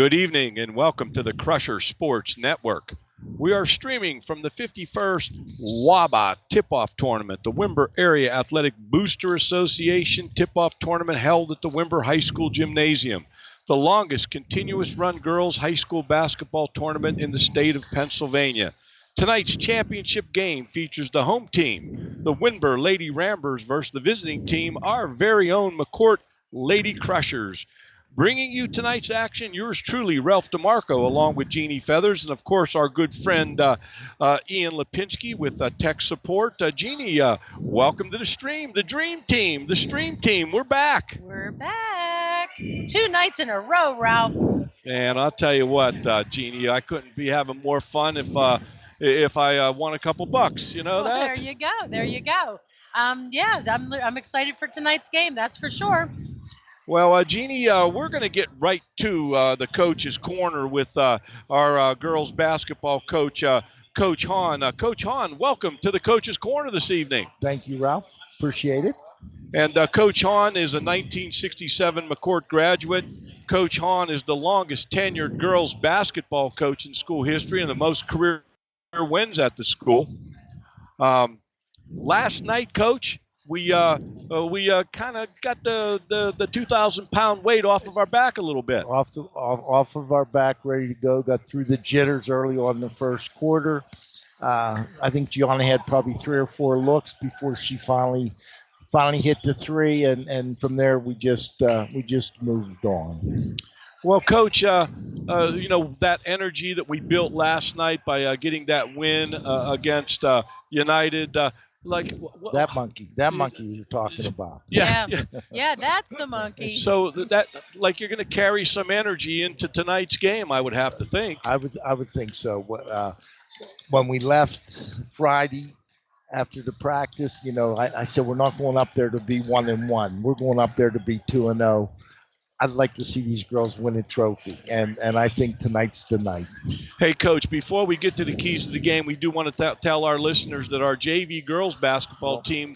Good evening and welcome to the Crusher Sports Network. We are streaming from the 51st WAAABA Tip-Off Tournament, the Wimber Area Athletic Booster Association Tip-Off Tournament held at the Wimber High School Gymnasium, the longest continuous run girls high school basketball tournament in the state of Pennsylvania. Tonight's championship game features the home team, the Wimber Lady Rambers versus the visiting team, our very own McCourt Lady Crushers. Bringing you tonight's action, yours truly, Ralph DeMarco, along with Jeannie Feathers, and of course our good friend Ian Lipinski with tech support. Jeannie, welcome to the stream, the dream team, the stream team. We're back. We're back. 2 nights in a row, Ralph. And I'll tell you what, Jeannie, I couldn't be having more fun if I won a couple bucks. You know that? There you go. There you go. Yeah, I'm excited for tonight's game. That's for sure. Well, Jeannie, we're going to get right to the coach's corner with our girls basketball coach, Coach Hahn. Coach Hahn, welcome to the coach's corner this evening. Thank you, Ralph. Appreciate it. And Coach Hahn is a 1967 McCourt graduate. Coach Hahn is the longest tenured girls basketball coach in school history and the most career wins at the school. Last night, Coach, we kind of got the 2,000-pound weight off of our back a little bit. Off of our back, ready to go. Got through the jitters early on in the first quarter. I think Gianna had probably 3 or 4 looks before she finally hit the 3, and from there we just moved on. Well, Coach, that energy that we built last night by getting that win against United. That monkey you're talking about. Yeah, that's the monkey. So that you're going to carry some energy into tonight's game, I would have to think. I would think so. When we left Friday after the practice, I said we're not going up there to be 1-1. We're going up there to be 2-0. I'd like to see these girls win a trophy, and I think tonight's the night. Hey, Coach, before we get to the keys to the game, we do want to tell our listeners that our JV girls basketball team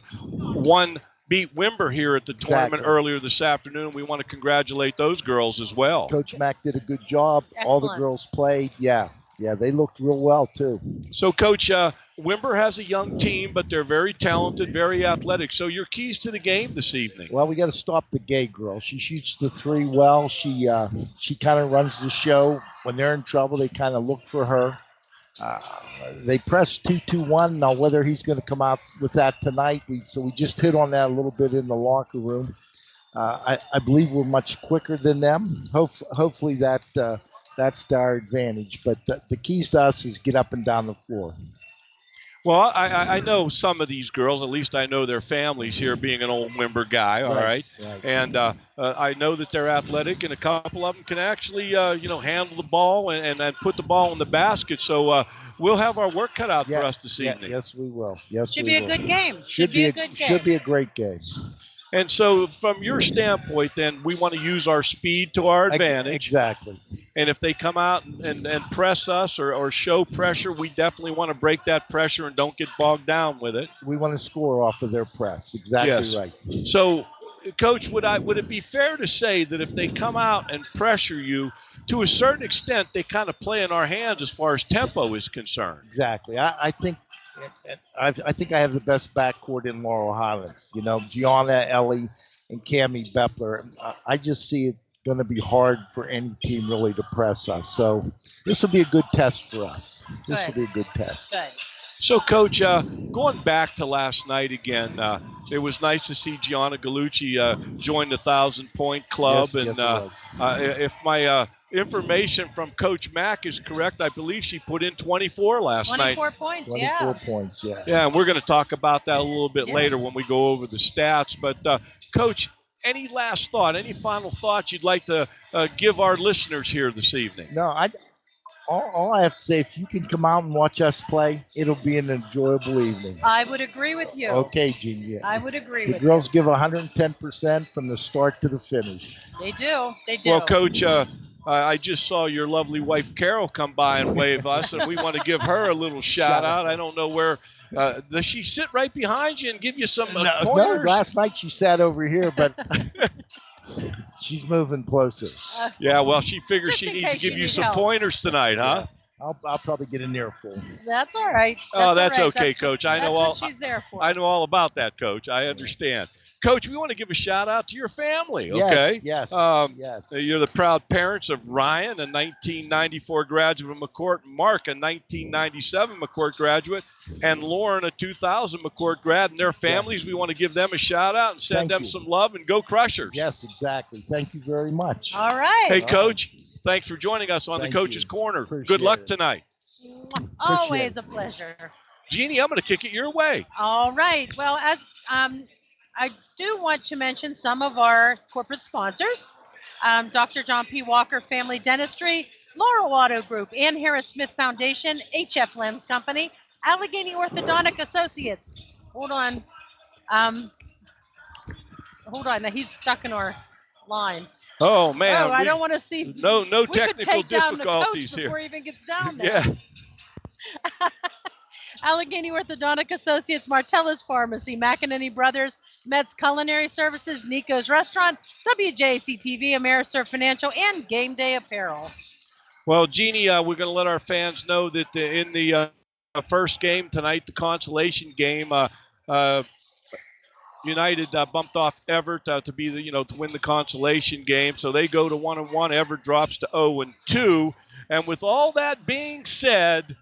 beat Wimber here at the tournament earlier this afternoon. We want to congratulate those girls as well. Coach Mack did a good job. Excellent. All the girls played. Yeah, they looked real well, too. So, Coach, Wimber has a young team, but they're very talented, very athletic. So your keys to the game this evening? Well, we got to stop the gay girl. She shoots the 3 well. She kind of runs the show. When they're in trouble, they kind of look for her. They press 2-2-1. Now, whether he's going to come out with that tonight, we just hit on that a little bit in the locker room. I believe we're much quicker than them. Hopefully that's to our advantage. But the keys to us is get up and down the floor. Well, I know some of these girls, at least I know their families here, being an old Wimber guy, all right? And I know that they're athletic, and a couple of them can actually, handle the ball and put the ball in the basket. So we'll have our work cut out for us this evening. Yes, we will. Yes, Should be a good game. Should be a good game. Should be a great game. And so from your standpoint, then, we want to use our speed to our advantage. Exactly. And if they come out and press us or show pressure, we definitely want to break that pressure and don't get bogged down with it. We want to score off of their press. Exactly right. So, Coach, would it be fair to say that if they come out and pressure you, to a certain extent, they kind of play in our hands as far as tempo is concerned? Exactly. I think I have the best backcourt in Laurel Highlands. Gianna, Ellie, and Cammie Bepler. I just see it going to be hard for any team really to press us. So this will be a good test for us. This will be a good test. Good. So, Coach, going back to last night again, it was nice to see Gianna Gallucci join the 1,000-point club. Yes, if my information from Coach Mack is correct, I believe she put in 24 last night. 24 points, 24 points, yeah. Yeah, and we're going to talk about that a little bit later when we go over the stats. But, Coach, any last thought, any final thoughts you'd like to give our listeners here this evening? No, all I have to say, if you can come out and watch us play, it'll be an enjoyable evening. I would agree with you. Okay, Jeannie. I would agree with you. The girls give 110% from the start to the finish. They do. They do. Well, Coach, I just saw your lovely wife, Carol, come by and wave us, and we want to give her a little shout-out. I don't know where does she sit right behind you and give you some pointers? No, last night she sat over here, but She's moving closer. Yeah, well, she figures Just she in needs to case give you you need some help. pointers tonight, huh? I'll probably get an earful. That's all right. Oh, that's all right. okay, Coach. I know that's all. what she's there for. I know all about that, Coach. I understand. Coach, we want to give a shout out to your family, okay? Yes. Yes. You're the proud parents of Ryan, a 1994 graduate of McCourt, Mark, a 1997 McCourt graduate, and Lauren, a 2000 McCourt grad, and their families. We want to give them a shout out and send them some love, and go Crushers. Yes, exactly. Thank you very much. All right. Hey, Coach, thanks for joining us on the Coach's Corner. Appreciate Good luck it. tonight. Always a pleasure. Jeannie, I'm going to kick it your way. All right. Well, as I do want to mention some of our corporate sponsors. Dr. John P. Walker Family Dentistry, Laurel Auto Group, Ann Harris Smith Foundation, HF Lens Company, Allegheny Orthodontic Associates. Hold on. Now he's stuck in our line. Oh, man. I don't want to see. No we technical could take down difficulties the coach here. before he even gets down there. Yeah. Allegheny Orthodontic Associates, Martellus Pharmacy, McEnany Brothers, Mets Culinary Services, Nico's Restaurant, WJC TV, Ameriserve Financial, and Game Day Apparel. Well, Jeannie, we're going to let our fans know that in the first game tonight, the consolation game, United bumped off Everett to be to win the consolation game. So they go to 1-1. Everett drops to 0-2. And with all that being said,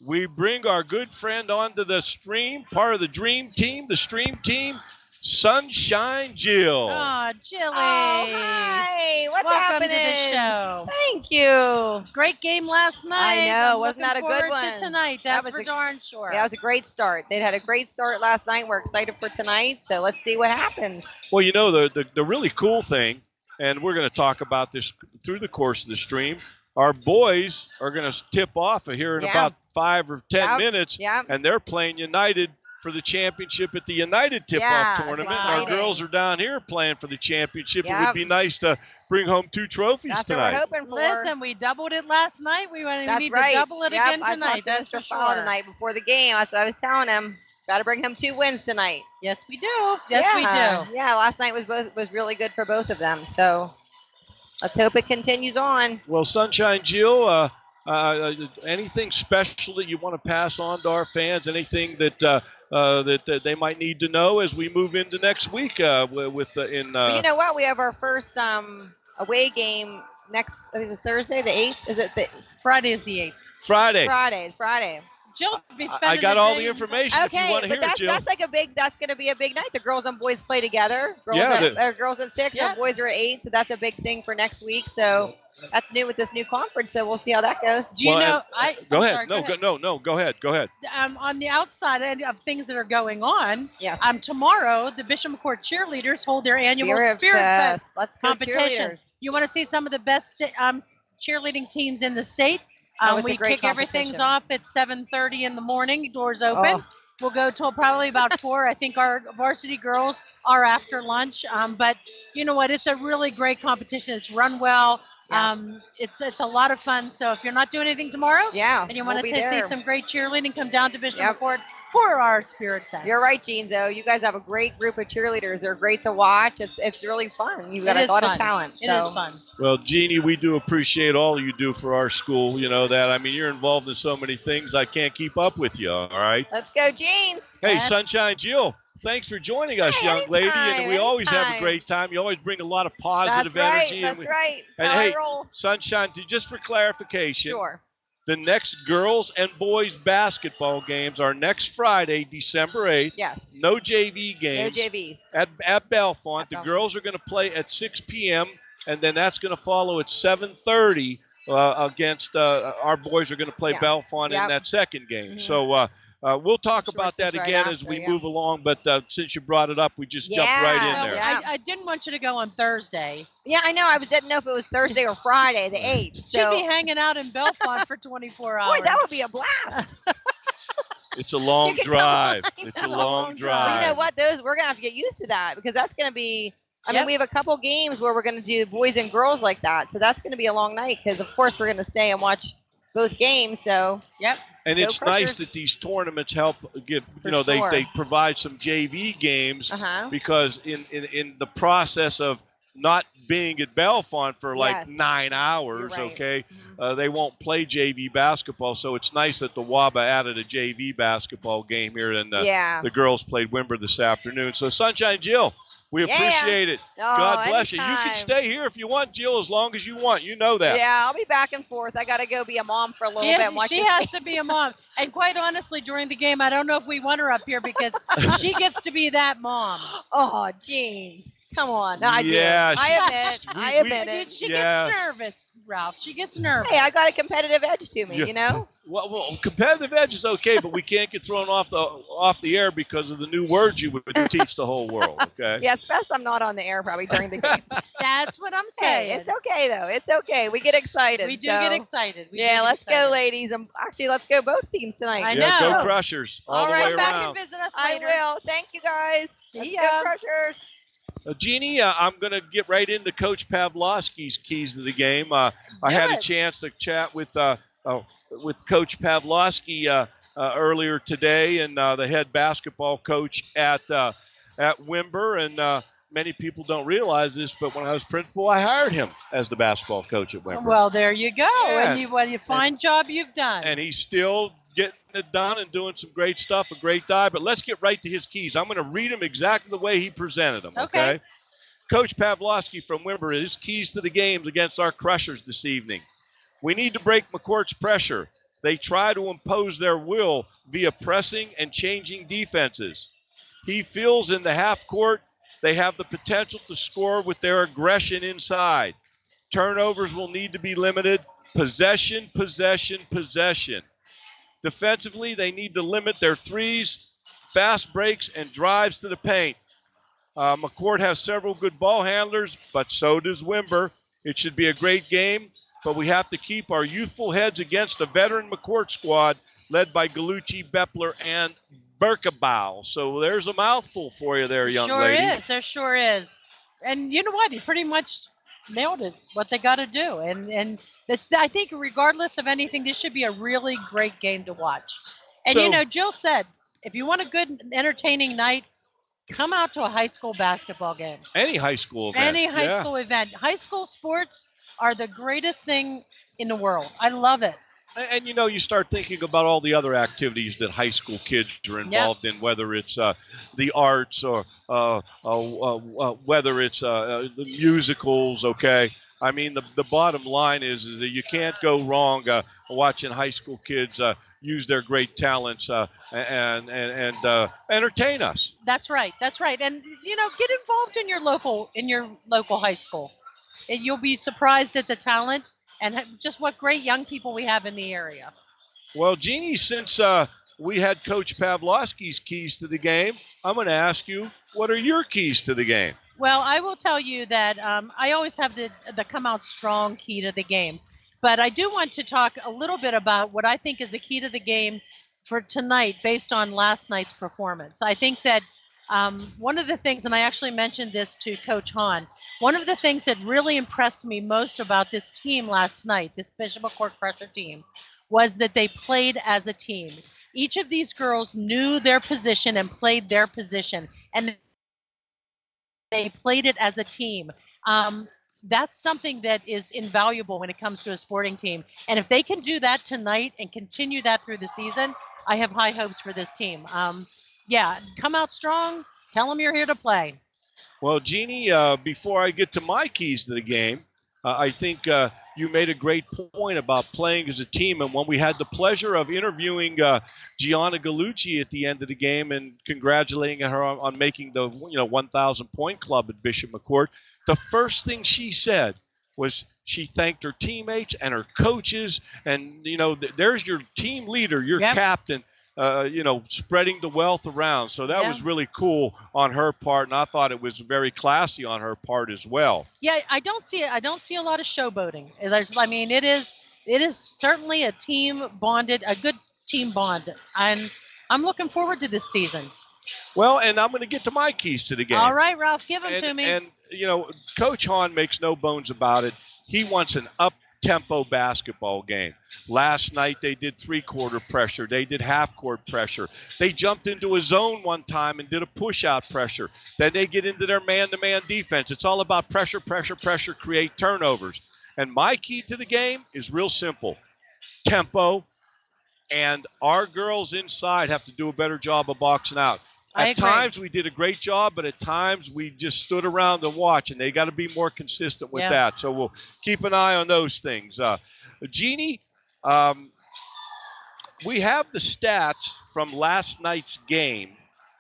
we bring our good friend onto the stream, part of the Dream Team, the Stream Team, Sunshine Jill. Oh, Jilly. Oh, hi. What's Welcome happening? to the show. Thank you. Great game last night. I know. I'm Wasn't that a looking good forward one? to tonight. That's for darn sure. Yeah, it was a great start. They had a great start last night. We're excited for tonight, so let's see what happens. Well, the really cool thing, and we're going to talk about this through the course of the stream, our boys are going to tip off here in about 5 or 10 minutes, and they're playing United for the championship at the United tip-off tournament. Our girls are down here playing for the championship. It would be nice to bring home 2 trophies tonight. That's what we're hoping for. Listen, we doubled it last night. We need right. to double it again tonight. That's for Mr. sure. Fall tonight before the game. That's what I was telling him. Got to bring him 2 wins tonight. Yes, we do. Yes, we do. Yeah, last night was really good for both of them. So let's hope it continues on. Well, Sunshine Jill, anything special that you want to pass on to our fans? Anything that that they might need to know as we move into next week? Well, you know what? We have our first away game next. I think it's Thursday, the 8th. Is it Friday? Is the 8th. Friday. Jill will be spending I got all the information if you want to hear it, Jill. That's going to be a big night. The girls and boys play together. Girls at 6, and boys are at 8. So that's a big thing for next week. So that's new with this new conference. So we'll see how that goes. Do you know? Go ahead. Go ahead. On the outside of things that are going on, yes. Tomorrow the Bishop McCourt cheerleaders hold their annual Spirit Fest competition. You want to see some of the best cheerleading teams in the state? We kick everything off at 7:30 in the morning. Doors open. We'll go till probably about 4. I think our varsity girls are after lunch. But you know what? It's a really great competition. It's run well. It's a lot of fun. So if you're not doing anything tomorrow, and you want to see some great cheerleading, come down to Bishop McCourt for our Spirit Fest. You're right, Jeanzo. You guys have a great group of cheerleaders. They're great to watch. It's really fun. You've got a lot of talent. It is fun. Well, Jeannie, we do appreciate all you do for our school. You know that. I mean, you're involved in so many things. I can't keep up with you. All right. Let's go, Jeans. Hey, Sunshine Jill. Thanks for joining us, young lady. And we always have a great time. You always bring a lot of positive energy. That's right. And hey, Sunshine, just for clarification. Sure. The next girls and boys basketball games are next Friday, December 8th. Yes. No JV games. No JVs. At Bellefonte. The girls are going to play at 6 p.m., and then that's going to follow at 7:30 against our boys are going to play Bellefonte in that second game. Mm-hmm. So we'll talk about that again as we move along, but since you brought it up, we just jumped right in there. I didn't want you to go on Thursday. Yeah, I know. I didn't know if it was Thursday or Friday, the 8th. She'd be hanging out in Bellefonte for 24 hours. Boy, that would be a blast. It's a long drive. It's a long drive. Well, you know what? We're going to have to get used to that because that's going to be – I mean, we have a couple games where we're going to do boys and girls like that. So that's going to be a long night because, of course, we're going to stay and watch both games. So, And it's nice that these tournaments help get, they provide some JV games because in the process of not being at Bellefonte for like Yes. 9 hours, You're right. okay? Mhm. They won't play JV basketball, so it's nice that the WAABA added a JV basketball game here, and the girls played Wimber this afternoon. So, Sunshine Jill, we appreciate it. Oh, God bless you. You anytime. can stay here if you want, Jill, as long as you want. You know that. Yeah, I'll be back and forth. I got to go be a mom for a little bit. And watch She has to be a mom. And quite honestly, during the game, I don't know if we want her up here because she gets to be that mom. Oh, James. Come on. No, I Yeah, do. I admit it. She gets nervous, Ralph. She gets nervous. Hey, I got a competitive edge to me, you know? Well, competitive edge is okay, but we can't get thrown off the air because of the new words you would teach the whole world, okay? Yeah, it's best I'm not on the air probably during the games. That's what I'm saying. Hey, it's okay, though. It's okay. We get excited. We do get excited. Let's go, ladies. And actually, let's go both teams tonight. I Yeah, know. go Crushers all the way Come back around. and visit us I later. will. Thank you, guys. See Let's ya. go, Crushers. Jeannie, I'm going to get right into Coach Pavlovsky's keys to the game. I had a chance to chat with Coach Pavlovsky earlier today, and the head basketball coach at Wimber. And many people don't realize this, but when I was principal, I hired him as the basketball coach at Wimber. Well, there you go. Yeah. And you fine job you've done. And he's still getting it done and doing some great stuff, a great dive. But let's get right to his keys. I'm going to read them exactly the way he presented them, okay? Coach Pavlovsky from Wimber, his keys to the games against our Crushers this evening. We need to break McCourt's pressure. They try to impose their will via pressing and changing defenses. He feels in the half court they have the potential to score with their aggression inside. Turnovers will need to be limited. Possession, possession, possession. Defensively, they need to limit their threes, fast breaks, and drives to the paint. McCourt has several good ball handlers, but so does Wimber. It should be a great game, but we have to keep our youthful heads against a veteran McCourt squad led by Gallucci, Bepler, and Berkebau. So there's a mouthful for you there, young lady. There sure is. And you know what? He pretty much nailed it, what they got to do. And it's, I think regardless of anything, this should be a really great game to watch. And, Jill said, if you want a good, entertaining night, come out to a high school basketball game. Any high school event. Any high school event. High school sports are the greatest thing in the world. I love it. And, you start thinking about all the other activities that high school kids are involved in, whether it's the arts or whether it's the musicals, okay? I mean, the bottom line is that you can't go wrong watching high school kids use their great talents and entertain us. That's right. And, get involved in your local high school. And you'll be surprised at the talent and just what great young people we have in the area. Well, Jeannie, since we had Coach Pavlovsky's keys to the game, I'm going to ask you, what are your keys to the game? Well, I will tell you that I always have the come out strong key to the game. But I do want to talk a little bit about what I think is the key to the game for tonight based on last night's performance. I think that one of the things, and I actually mentioned this to Coach Hahn, one of the things that really impressed me most about this team last night, this Bishop McCourt Crusher team, was that they played as a team. Each of these girls knew their position and played their position, and they played it as a team. That's something that is invaluable when it comes to a sporting team. And if they can do that tonight and continue that through the season, I have high hopes for this team. Come out strong. Tell them you're here to play. Well, Jeannie, before I get to my keys to the game, I think you made a great point about playing as a team. And when we had the pleasure of interviewing Gianna Gallucci at the end of the game and congratulating her on making the 1,000-point club at Bishop McCourt, the first thing she said was she thanked her teammates and her coaches. And, there's your team leader, your captain. Spreading the wealth around. So that was really cool on her part, and I thought it was very classy on her part as well. Yeah, I don't see a lot of showboating. It is certainly a team bonded, a good team bond, and I'm looking forward to this season. Well, and I'm going to get to my keys to the game. All right, Ralph, give them to me. And Coach Hahn makes no bones about it. He wants an up tempo basketball game. Last night they did three-quarter pressure. They did half-court pressure. They jumped into a zone one time and did a push-out pressure. Then they get into their man-to-man defense. It's all about pressure, pressure, pressure, create turnovers. And my key to the game is real simple. Tempo, and our girls inside have to do a better job of boxing out. At times we did a great job, but at times we just stood around and watched, and they got to be more consistent with that. So we'll keep an eye on those things. Jeannie, we have the stats from last night's game.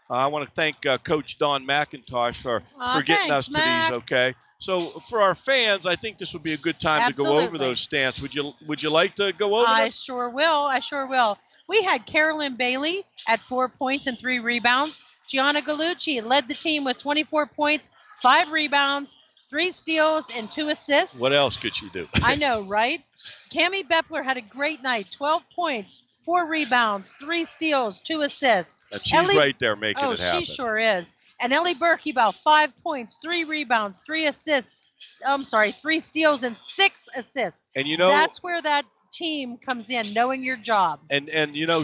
I want to thank Coach Don McIntosh for getting us to these, okay? So for our fans, I think this would be a good time to go over those stats. Would you like to go over them? I sure will. We had Carolyn Bailey at 4 points and 3 rebounds. Gianna Gallucci led the team with 24 points, 5 rebounds, 3 steals, and 2 assists. What else could she do? I know, right? Cammie Beppler had a great night, 12 points, 4 rebounds, 3 steals, 2 assists. And she's right there making it happen. Oh, she sure is. And Ellie Berkebile, 5 points, 3 rebounds, 3 assists. 3 steals and 6 assists. And you know, that's where that team comes in, knowing your job. And you know,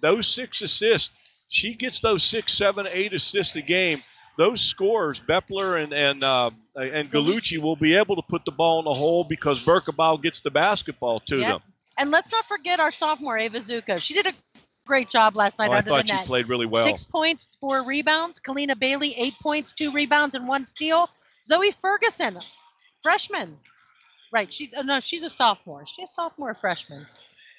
those 6 assists, she gets those 6, 7, 8 assists a game. Those scores, Beppler and Gallucci will be able to put the ball in the hole because Berkebile gets the basketball to them. And let's not forget our sophomore, Ava Zuko. She did a great job last night. I thought she played really well. 6 points, 4 rebounds. Kalina Bailey, 8 points, 2 rebounds, and 1 steal. Zoe Ferguson, freshman. Right, she's a sophomore. Is she a sophomore or freshman?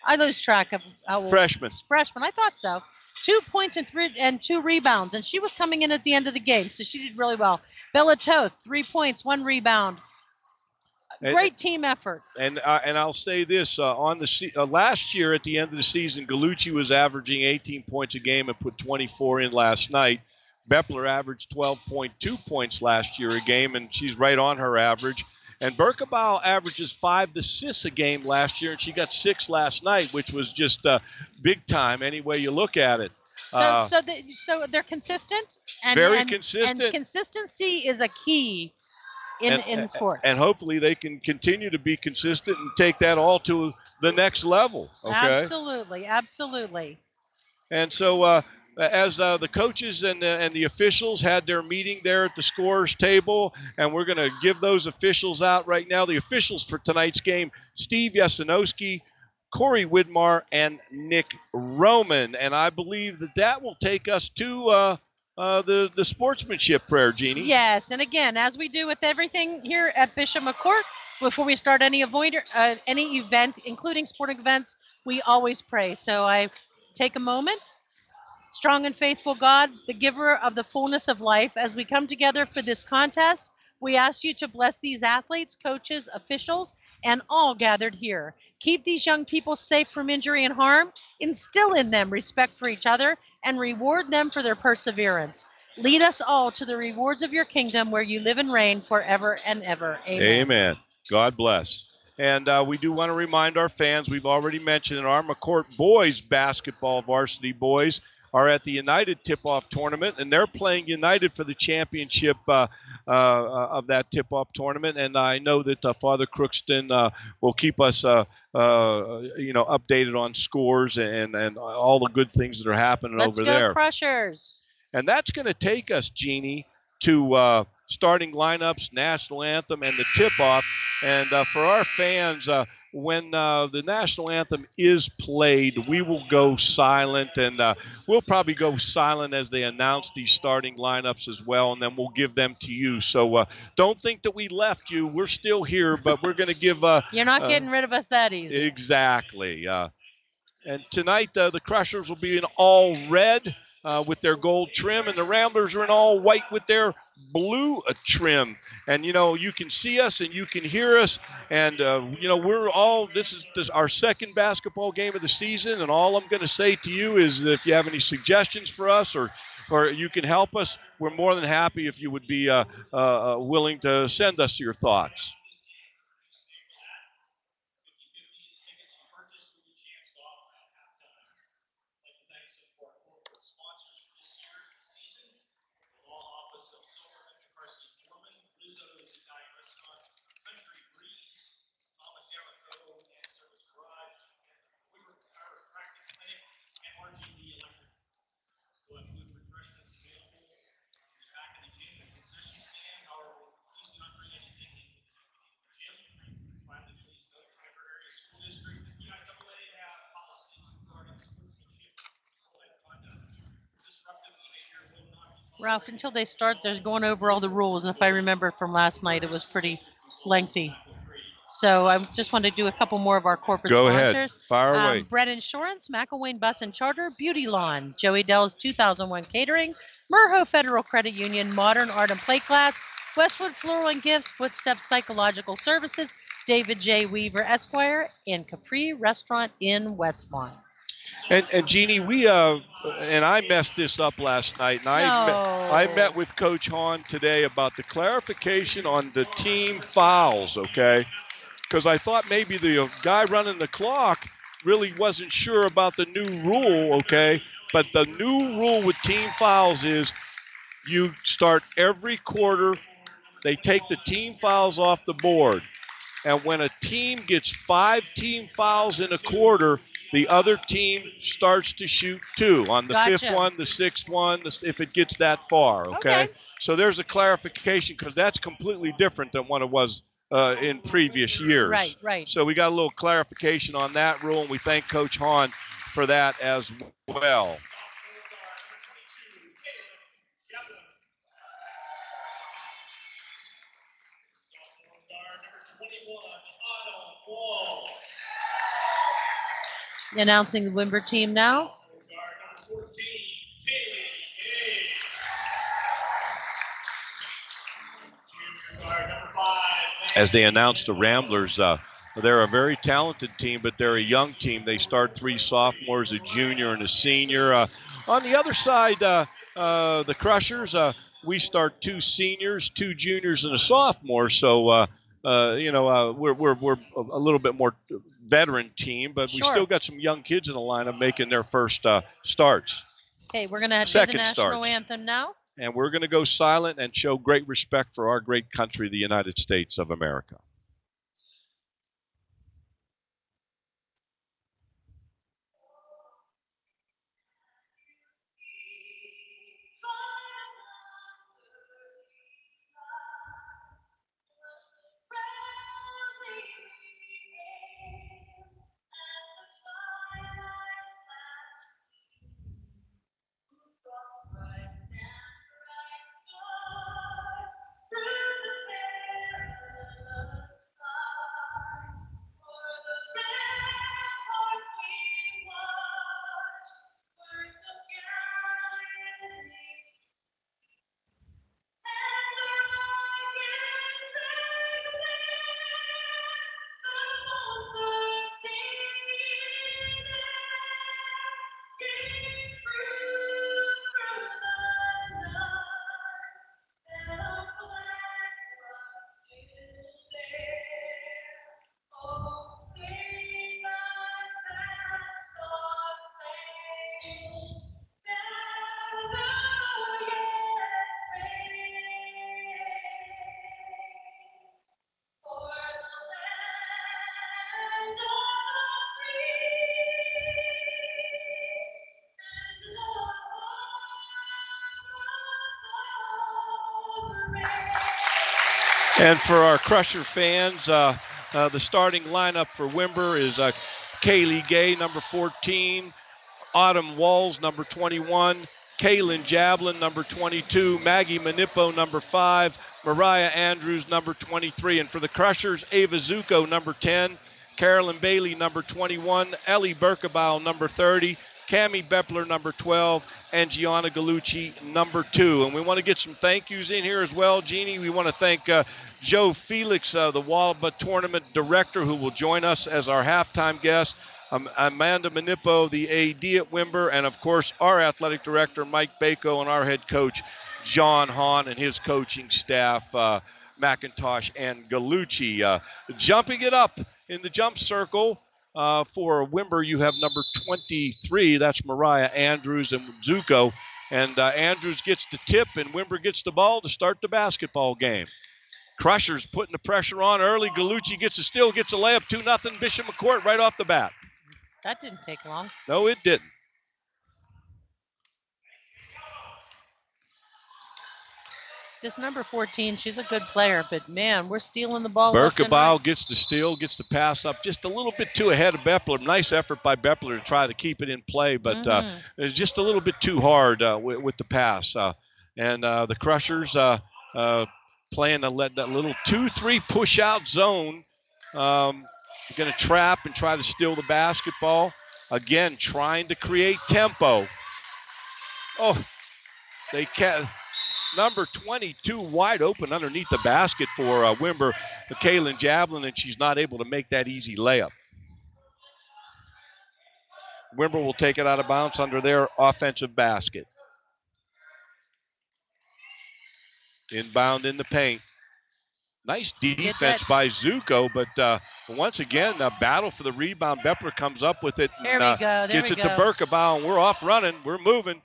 I lose track of how old. Freshman, I thought so. 2 points and 2 rebounds, and she was coming in at the end of the game, so she did really well. Bella Toth, 3 points, 1 rebound. Great team effort. And I'll say this: on the last year at the end of the season, Gallucci was averaging 18 points a game and put 24 in last night. Beppler averaged 12.2 points last year a game, and she's right on her average. And Berkebile averages 5 assists a game last year, and she got 6 last night, which was just big time any way you look at it. So they're consistent. Very consistent. And consistency is a key in sports. And hopefully they can continue to be consistent and take that all to the next level. Okay? Absolutely. And so as the coaches and the officials had their meeting there at the scorers table, and we're going to give those officials out right now. The officials for tonight's game: Steve Yasinowski, Corey Widmar, and Nick Roman. And I believe that will take us to the sportsmanship prayer, Jeannie. Yes, and again, as we do with everything here at Bishop McCourt, before we start any event, including sporting events, we always pray. So I take a moment. Strong and faithful God, the giver of the fullness of life, as we come together for this contest, we ask you to bless these athletes, coaches, officials, and all gathered here. Keep these young people safe from injury and harm, instill in them respect for each other, and reward them for their perseverance. Lead us all to the rewards of your kingdom where you live and reign forever and ever. Amen. Amen. God bless. And we do want to remind our fans, we've already mentioned in our McCourt boys basketball varsity boys are at the United tip-off tournament, and they're playing United for the championship of that tip-off tournament. And I know that Father Crookston will keep us, updated on scores and all the good things that are happening over there. Let's go Crushers. And that's going to take us, Jeannie, to starting lineups, national anthem, and the tip-off. And for our fans, when the national anthem is played, we will go silent, and we'll probably go silent as they announce these starting lineups as well, and then we'll give them to you. So don't think that we left you. We're still here, but we're going to give You're not getting rid of us that easy. Exactly. And tonight, the Crushers will be in all red with their gold trim, and the Ramblers are in all white with their blue trim. And, you can see us and you can hear us. And, we're all – this is our second basketball game of the season. And all I'm going to say to you is if you have any suggestions for us or you can help us, we're more than happy if you would be willing to send us your thoughts. Ralph, until they start, they're going over all the rules. And if I remember from last night, it was pretty lengthy. So I just want to do a couple more of our corporate Go sponsors. ahead. Fire away. Bread Insurance, McElwain Bus and Charter, Beauty Lawn, Joey Dell's 2001 Catering, Merho Federal Credit Union, Modern Art and Plate Glass, Westwood Floral and Gifts, Footsteps Psychological Services, David J. Weaver Esquire, and Capri Restaurant in Westmont. And Jeannie, we and I messed this up last night, and I met with Coach Hahn today about the clarification on the team fouls, okay? Because I thought maybe the guy running the clock really wasn't sure about the new rule, okay? But the new rule with team fouls is you start every quarter, they take the team fouls off the board. And when a team gets 5 team fouls in a quarter, the other team starts to shoot 2 on the 5th one, the 6th one, if it gets that far, okay? So there's a clarification because that's completely different than what it was in previous years. Right. So we got a little clarification on that rule, and we thank Coach Hahn for that as well. Announcing the Wimber team now. As they announced the Ramblers, they're a very talented team, but they're a young team. They start 3 sophomores, a junior, and a senior. On the other side, the Crushers, we start 2 seniors, 2 juniors, and a sophomore. So, we're a little bit more veteran team, but we still got some young kids in the lineup making their first starts. Okay, we're going to do the national anthem now. And we're going to go silent and show great respect for our great country, the United States of America. And for our Crusher fans, the starting lineup for Wimber is Kaylee Gay, number 14, Autumn Walls, number 21, Kaylin Jablin, number 22, Maggie Manippo, number 5, Mariah Andrews, number 23. And for the Crushers, Ava Zuko, number 10, Carolyn Bailey, number 21, Ellie Berkebaugh, number 30, Cammie Beppler, number 12, and Gianna Gallucci, number 2. And we want to get some thank yous in here as well, Jeannie. We want to thank Joe Felix, the WAAABA Tournament Director, who will join us as our halftime guest, Amanda Manippo, the AD at Wimber, and, of course, our Athletic Director, Mike Bako, and our head coach, John Hahn, and his coaching staff, McIntosh and Gallucci. Jumping it up in the jump circle, for Wimber, you have number 23. That's Mariah Andrews and Zuko. And Andrews gets the tip, and Wimber gets the ball to start the basketball game. Crushers putting the pressure on early. Gallucci gets a steal, gets a layup, 2-0 Bishop McCourt right off the bat. That didn't take long. No, it didn't. This number 14, she's a good player, but, man, we're stealing the ball. Berkebaugh gets the steal, gets the pass up just a little bit too ahead of Beppler. Nice effort by Beppler to try to keep it in play, but it's just a little bit too hard with the pass. And the Crushers playing that little 2-3 push-out zone. Going to trap and try to steal the basketball. Again, trying to create tempo. Oh, they can't. Number 22 wide open underneath the basket for Wimber, Kaylin Javelin, and she's not able to make that easy layup. Wimber will take it out of bounds under their offensive basket. Inbound in the paint. Nice defense by Zuko, but once again, the battle for the rebound. Beppler comes up with it and gets it to Berkebau, and we're off running. We're moving.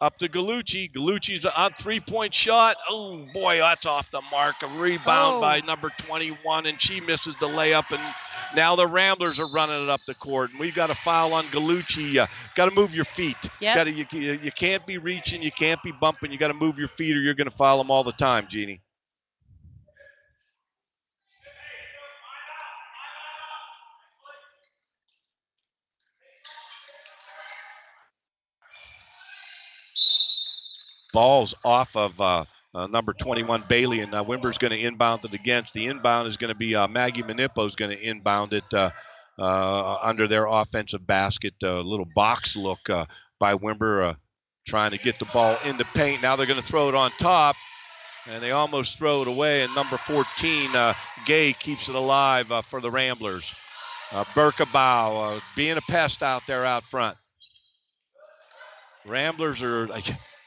Up to Gallucci. Gallucci's on three-point shot. Oh, boy, that's off the mark. A rebound by number 21, and she misses the layup. And now the Ramblers are running it up the court. And we've got a foul on Gallucci. Got to move your feet. Yep. You can't be reaching. You can't be bumping. You got to move your feet or you're going to foul them all the time, Jeannie. Ball's off of number 21, Bailey, and Wimber's going to inbound it against. The inbound is going to be Maggie Manippo is going to inbound it under their offensive basket. A little box look by Wimber trying to get the ball in the paint. Now they're going to throw it on top, and they almost throw it away, and number 14, Gay, keeps it alive for the Ramblers. Berkebau being a pest out there out front.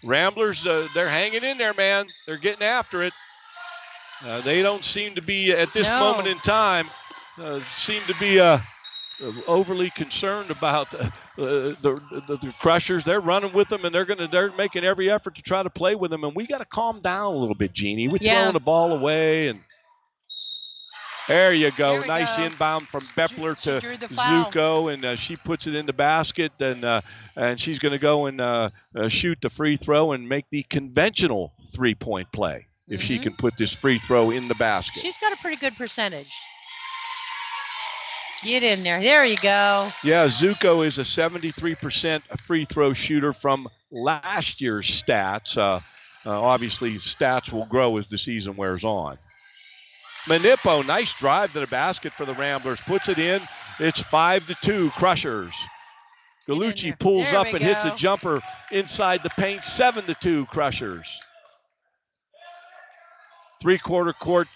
Ramblers, they're hanging in there, man. They're getting after it. They don't seem to be, at this moment in time, overly concerned about the Crushers. They're running with them, and they're making every effort to try to play with them. And we got to calm down a little bit, Jeannie. We're throwing the ball away, and there you go. Nice inbound from Beppler to Zuko, and she puts it in the basket, and she's going to go and shoot the free throw and make the conventional three-point play if she can put this free throw in the basket. She's got a pretty good percentage. Get in there. There you go. Yeah, Zuko is a 73% free throw shooter from last year's stats. Obviously, stats will grow as the season wears on. Manippo, nice drive to the basket for the Ramblers. Puts it in. It's 5-2, Crushers. Gallucci pulls up and hits a jumper inside the paint. 7-2, Crushers. Three-quarter court,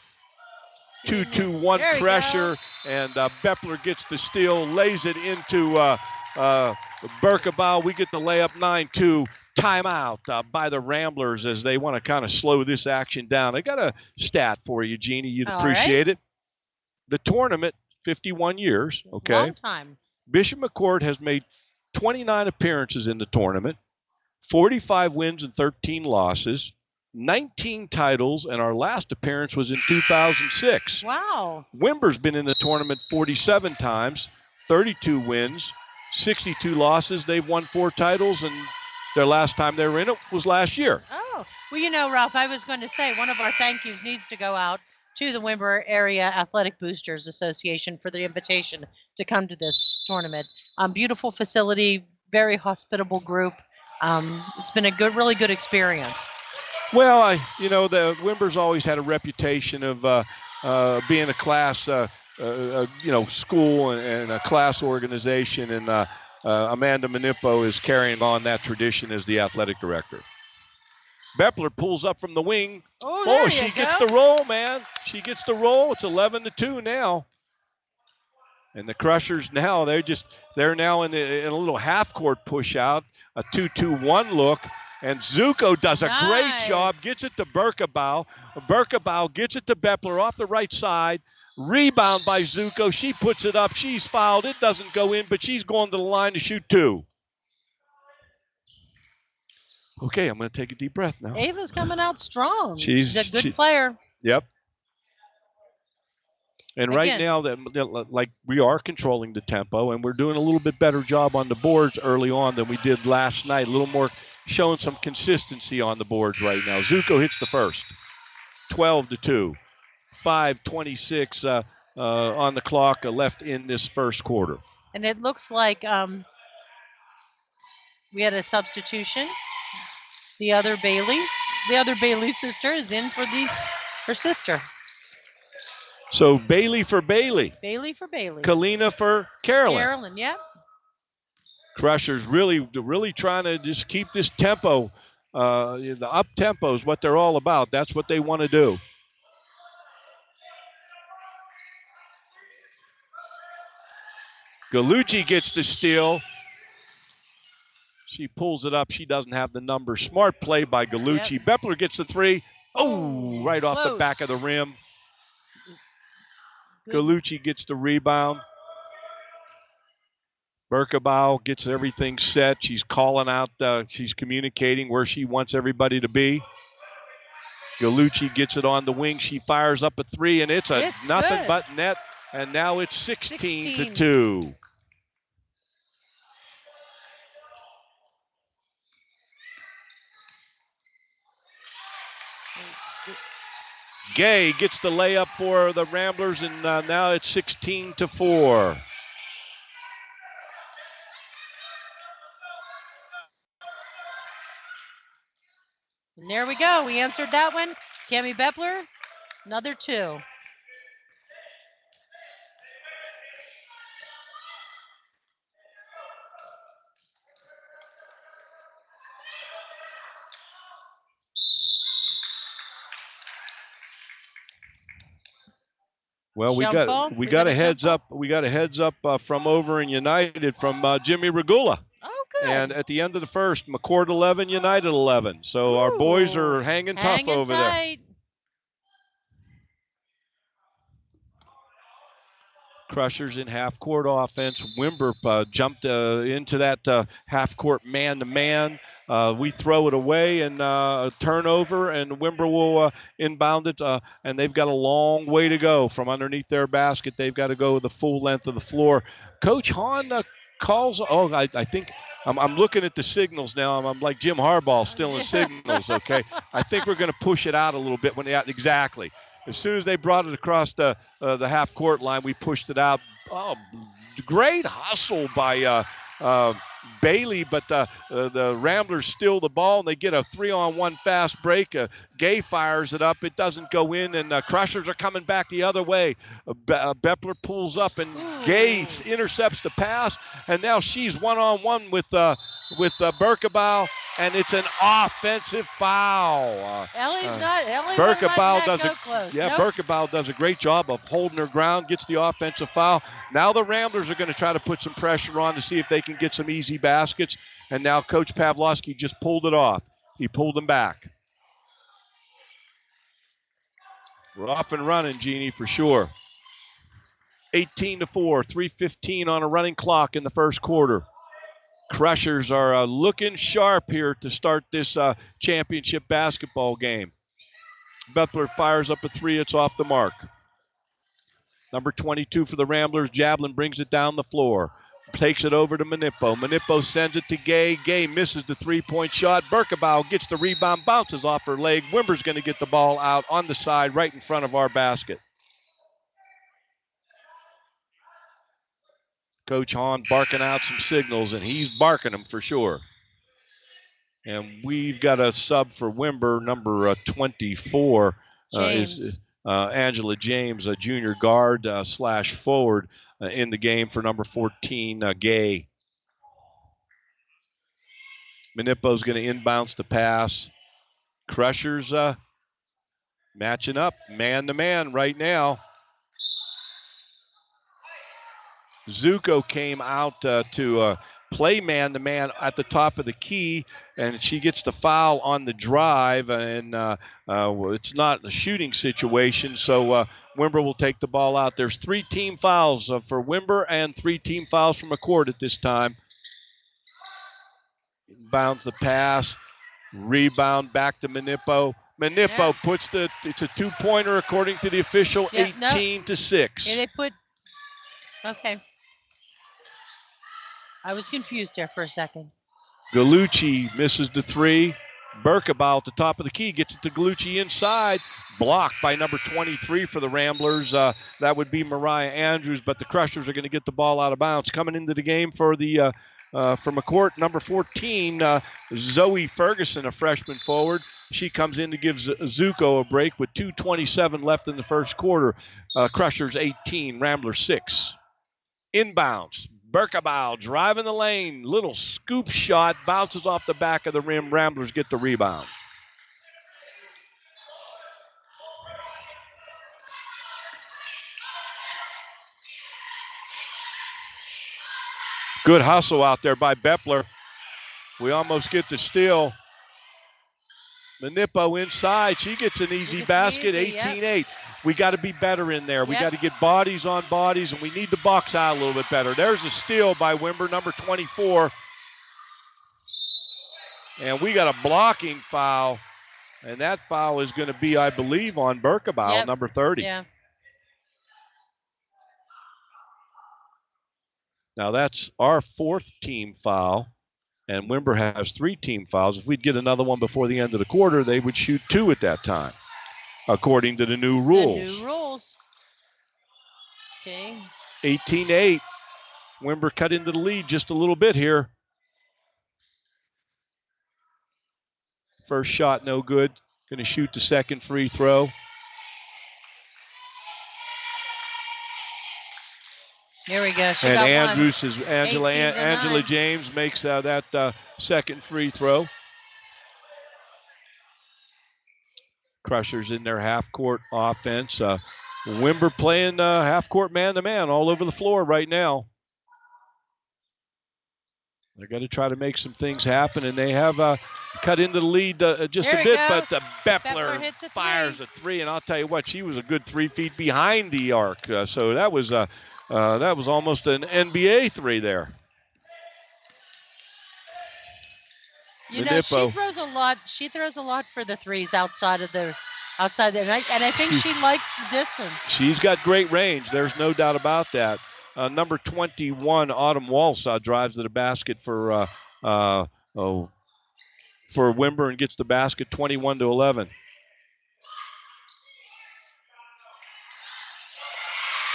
2-2-1 pressure. And Beppler gets the steal, lays it into Berkebau. We get the layup 9-2. Timeout by the Ramblers as they want to kind of slow this action down. I got a stat for you, Jeannie. You'd appreciate it. The tournament, 51 years. Okay. Long time. Bishop McCourt has made 29 appearances in the tournament, 45 wins and 13 losses, 19 titles, and our last appearance was in 2006. Wow. Wimber's been in the tournament 47 times, 32 wins, 62 losses. They've won 4 titles, and their last time they were in it was last year. Oh, well, Ralph, I was going to say one of our thank yous needs to go out to the Wimber Area Athletic Boosters Association for the invitation to come to this tournament. Beautiful facility, very hospitable group. It's been a really good experience. Well, the Wimber's always had a reputation of being a class, school and a class organization, and Amanda Manippo is carrying on that tradition as the athletic director. Beppler pulls up from the wing. She gets the roll, man. She gets the roll. It's 11-2 now. And the Crushers now, they're now in a little half-court push-out, a 2-2-1 look. And Zuko does a great job, gets it to Berkebau. Berkebau gets it to Beppler off the right side. Rebound by Zuko. She puts it up. She's fouled. It doesn't go in, but she's going to the line to shoot 2. Okay, I'm going to take a deep breath now. Ava's coming out strong. She's a good player. Yep. And right now, we are controlling the tempo, and we're doing a little bit better job on the boards early on than we did last night. A little more, showing some consistency on the boards right now. Zuko hits the first. 12-2. 5:26 on the clock left in this first quarter. And it looks like we had a substitution. The other Bailey the other Bailey sister is in for her sister. So Bailey for Bailey. Bailey for Bailey. Kalina for Carolyn. Carolyn, yeah. Crushers really trying to just keep this tempo. The up tempo is what they're all about. That's what they want to do. Gallucci gets the steal. She pulls it up. She doesn't have the number. Smart play by Gallucci. Yep. Beppler gets the three. Oh, right off the back of the rim. Good. Gallucci gets the rebound. Berkebau gets everything set. She's calling out. She's communicating where she wants everybody to be. Gallucci gets it on the wing. She fires up a three, and it's nothing good. But net. And now it's 16-2. Gay gets the layup for the Ramblers, and now it's 16-4. And there we go. We answered that one. Cami Beppler, another 2. Well, we got a heads up. We got a heads up from over in United from Jimmy Regula. Oh, good. And at the end of the first, McCord 11, United 11. So our boys are hanging tough over there. Crushers in half-court offense. Wimber jumped into that half-court man-to-man. We throw it away and a turnover, and Wimber will inbound it. And they've got a long way to go from underneath their basket. They've got to go the full length of the floor. Coach Hahn calls. Oh, I think I'm looking at the signals now. I'm like Jim Harbaugh still in signals. Okay, I think we're going to push it out a little bit exactly. As soon as they brought it across the half-court line, we pushed it out. Oh, great hustle by Bailey, but the Ramblers steal the ball, and they get a 3-on-1 fast break. Gay fires it up. It doesn't go in, and Crushers are coming back the other way. Beppler pulls up, and Gay intercepts the pass, and now she's one-on-one with Berkebau, and it's an offensive foul. Berkebau does Berkebau does a great job of holding her ground, gets the offensive foul. Now the Ramblers are going to try to put some pressure on to see if they can get some easy baskets, and now Coach Pavlovsky just pulled it off. He pulled them back. We're off and running, Jeannie, for sure. 18-4, 3:15 on a running clock in the first quarter. Crushers are looking sharp here to start this championship basketball game. Beppler fires up a three. It's off the mark. Number 22 for the Ramblers. Jablin brings it down the floor. Takes it over to Manippo. Manippo sends it to Gay. Gay misses the three-point shot. Berkebau gets the rebound, bounces off her leg. Wimber's going to get the ball out on the side right in front of our basket. Coach Hahn barking out some signals, and he's barking them for sure. And we've got a sub for Wimber, number 24. Is Angela James, a junior guard / forward in the game for number 14, Gay. Manippo's going to inbounce the pass. Crushers matching up man-to-man right now. Zuko came out to play man-to-man at the top of the key, and she gets the foul on the drive, and it's not a shooting situation, so Wimber will take the ball out. There's 3 team fouls for Wimber and 3 team fouls from McCord at this time. Bounce the pass, rebound back to Manippo. Manippo puts it's a 2-pointer according to the official, 18-6. Yeah, they put, okay. I was confused there for a second. Gallucci misses the 3. Berkebau at the top of the key gets it to Gallucci inside. Blocked by number 23 for the Ramblers. That would be Mariah Andrews, but the Crushers are going to get the ball out of bounds. Coming into the game for the For McCourt, number 14, Zoe Ferguson, a freshman forward. She comes in to give Zuko a break with 2:27 left in the first quarter. Crushers 18, Ramblers 6. Inbounds. Berkebile driving the lane. Little scoop shot. Bounces off the back of the rim. Ramblers get the rebound. Good hustle out there by Bepler. We almost get the steal. Manippo inside. She gets an easy basket. 18-8. Yep. We got to be better in there. We got to get bodies on bodies, and we need to box out a little bit better. There's a steal by Wimber, number 24. And we got a blocking foul. And that foul is going to be, I believe, on Berkebile, number 30. Yeah. Now that's our 4th team foul. And Wimber has 3 team fouls. If we'd get another one before the end of the quarter, they would shoot 2 at that time, according to the new rules. The new rules. Okay. 18-8. Wimber cut into the lead just a little bit here. First shot, no good. Going to shoot the second free throw. Here we go. And Andrews is Angela James makes that second free throw. Crushers in their half-court offense. Wimber playing half-court man-to-man all over the floor right now. They're going to try to make some things happen, and they have cut into the lead just a bit, but Bepler fires a 3, and I'll tell you what, she was a good 3 feet behind the arc, so that was almost an NBA 3 there. You know, she throws a lot. She throws a lot for the threes outside there, and I think she likes the distance. She's got great range. There's no doubt about that. Number 21, Autumn Walsh, drives to the basket for Wimber and gets the basket 21-11.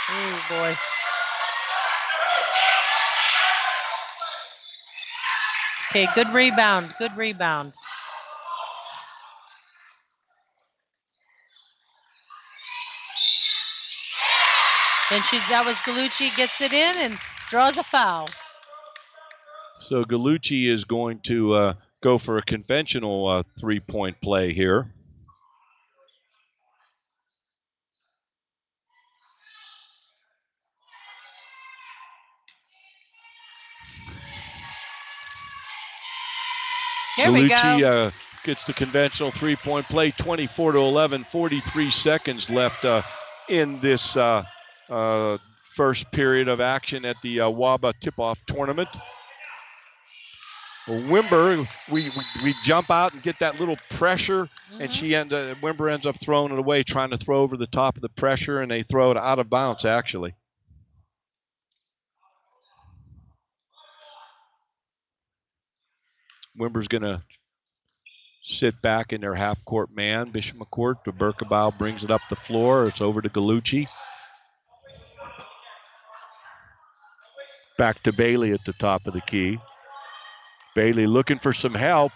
Oh boy. Okay, good rebound. Good rebound. And that was Gallucci, gets it in and draws a foul. So Gallucci is going to go for a conventional 3-point play here. Here we go. Gallucci gets the conventional 3-point play, 24-11, 43 seconds left in this first period of action at the WAAABA tip-off tournament. Wimber, we jump out and get that little pressure, and Wimber ends up throwing it away, trying to throw over the top of the pressure, and they throw it out of bounds, actually. Wimber's going to sit back in their half-court man. Bishop McCourt to Berkebile brings it up the floor. It's over to Gallucci. Back to Bailey at the top of the key. Bailey looking for some help.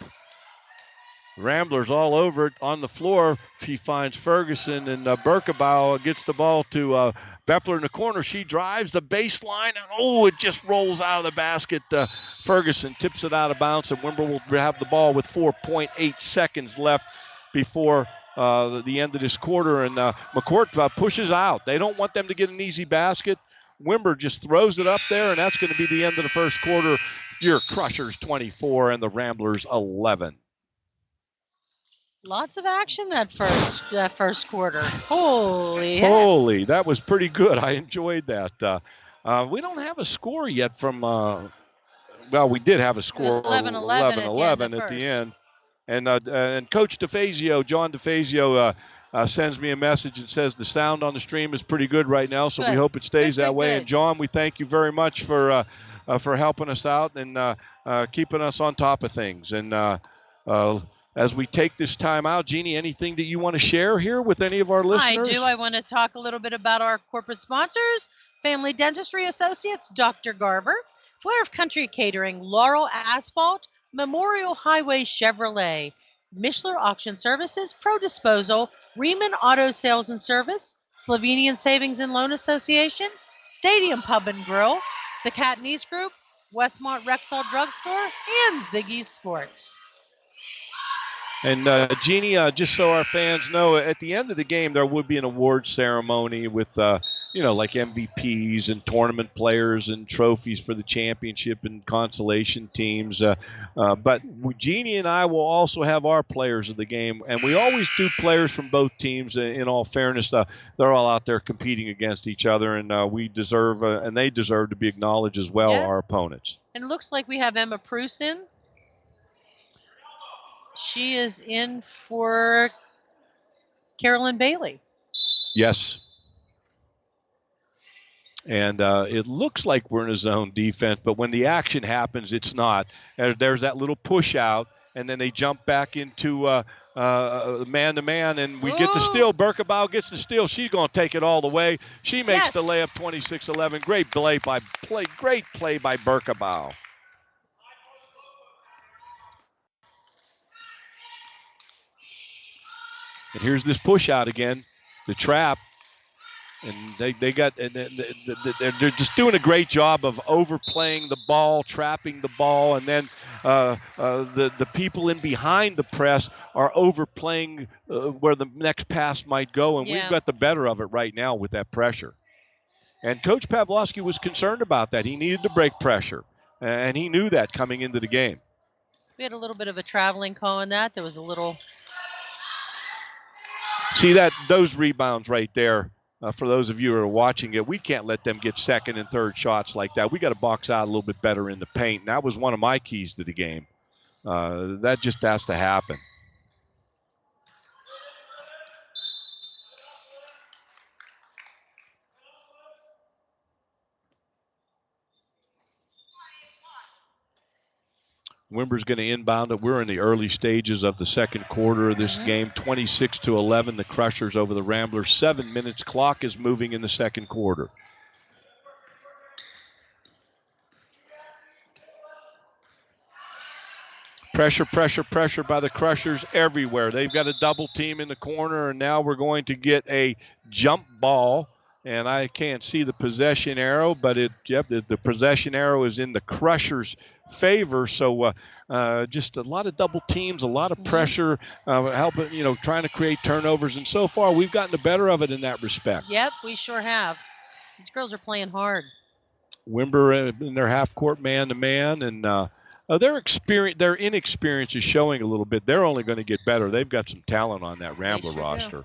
Ramblers all over it on the floor. She finds Ferguson, and Berkebile gets the ball to Bepler in the corner. She drives the baseline, and it just rolls out of the basket. Ferguson tips it out of bounds, and Wimber will have the ball with 4.8 seconds left before the end of this quarter. And McCourt pushes out. They don't want them to get an easy basket. Wimber just throws it up there, and that's going to be the end of the first quarter. Your Crushers 24 and the Ramblers 11. Lots of action that first quarter. Holy heck. That was pretty good. I enjoyed that. We don't have a score yet from we did have a score 11-11 at the end. And Coach DeFazio, John DeFazio, sends me a message and says the sound on the stream is pretty good right now, so we hope it stays that way. And John, we thank you very much for helping us out and keeping us on top of things. And as we take this time out, Jeannie, anything that you want to share here with any of our listeners? I do. I want to talk a little bit about our corporate sponsors. Family Dentistry Associates, Dr. Garver. Flair of Country Catering, Laurel Asphalt, Memorial Highway Chevrolet, Mishler Auction Services, Pro Disposal, Riemann Auto Sales and Service, Slovenian Savings and Loan Association, Stadium Pub and Grill, the Catnese Group, Westmont Rexall Drugstore, and Ziggy's Sports. And Jeannie, just so our fans know, at the end of the game, there would be an award ceremony with, like MVPs and tournament players and trophies for the championship and consolation teams. But Jeannie and I will also have our players of the game, and we always do players from both teams. In all fairness, they're all out there competing against each other, and we deserve, and they deserve to be acknowledged as well, our opponents. And it looks like we have Emma Pruce in. She is in for Carolyn Bailey. Yes. And it looks like we're in a zone defense, but when the action happens, it's not. There's that little push out, and then they jump back into man-to-man, and we get the steal. Berkebau gets the steal. She's going to take it all the way. She makes the layup 26-11. Great play by Berkebau. And here's this push out again, the trap, and they're just doing a great job of overplaying the ball, trapping the ball, and then the people in behind the press are overplaying where the next pass might go, and we've got the better of it right now with that pressure. And Coach Pavlovsky was concerned about that. He needed to break pressure, and he knew that coming into the game. We had a little bit of a traveling call in that. There was a little. See those rebounds right there, for those of you who are watching it, we can't let them get second and third shots like that. We got to box out a little bit better in the paint, and that was one of my keys to the game. That just has to happen. Wimber's going to inbound it. We're in the early stages of the second quarter of this game. 26-11, the Crushers over the Ramblers. 7 minutes. Clock is moving in the second quarter. Pressure by the Crushers everywhere. They've got a double team in the corner, and now we're going to get a jump ball. And I can't see the possession arrow, but the possession arrow is in the Crushers' favor. So just a lot of double teams, a lot of pressure, helping, trying to create turnovers. And so far, we've gotten the better of it in that respect. Yep, we sure have. These girls are playing hard. Wimber in their half-court man-to-man, and their inexperience is showing a little bit. They're only going to get better. They've got some talent on that Rambler roster.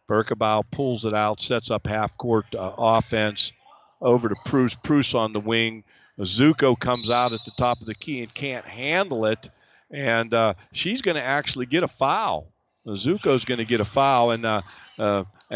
Berkebau pulls it out, sets up half-court offense over to Pruce. Pruce on the wing. Zuko comes out at the top of the key and can't handle it, and she's going to actually get a foul. Zuko's going to get a foul, and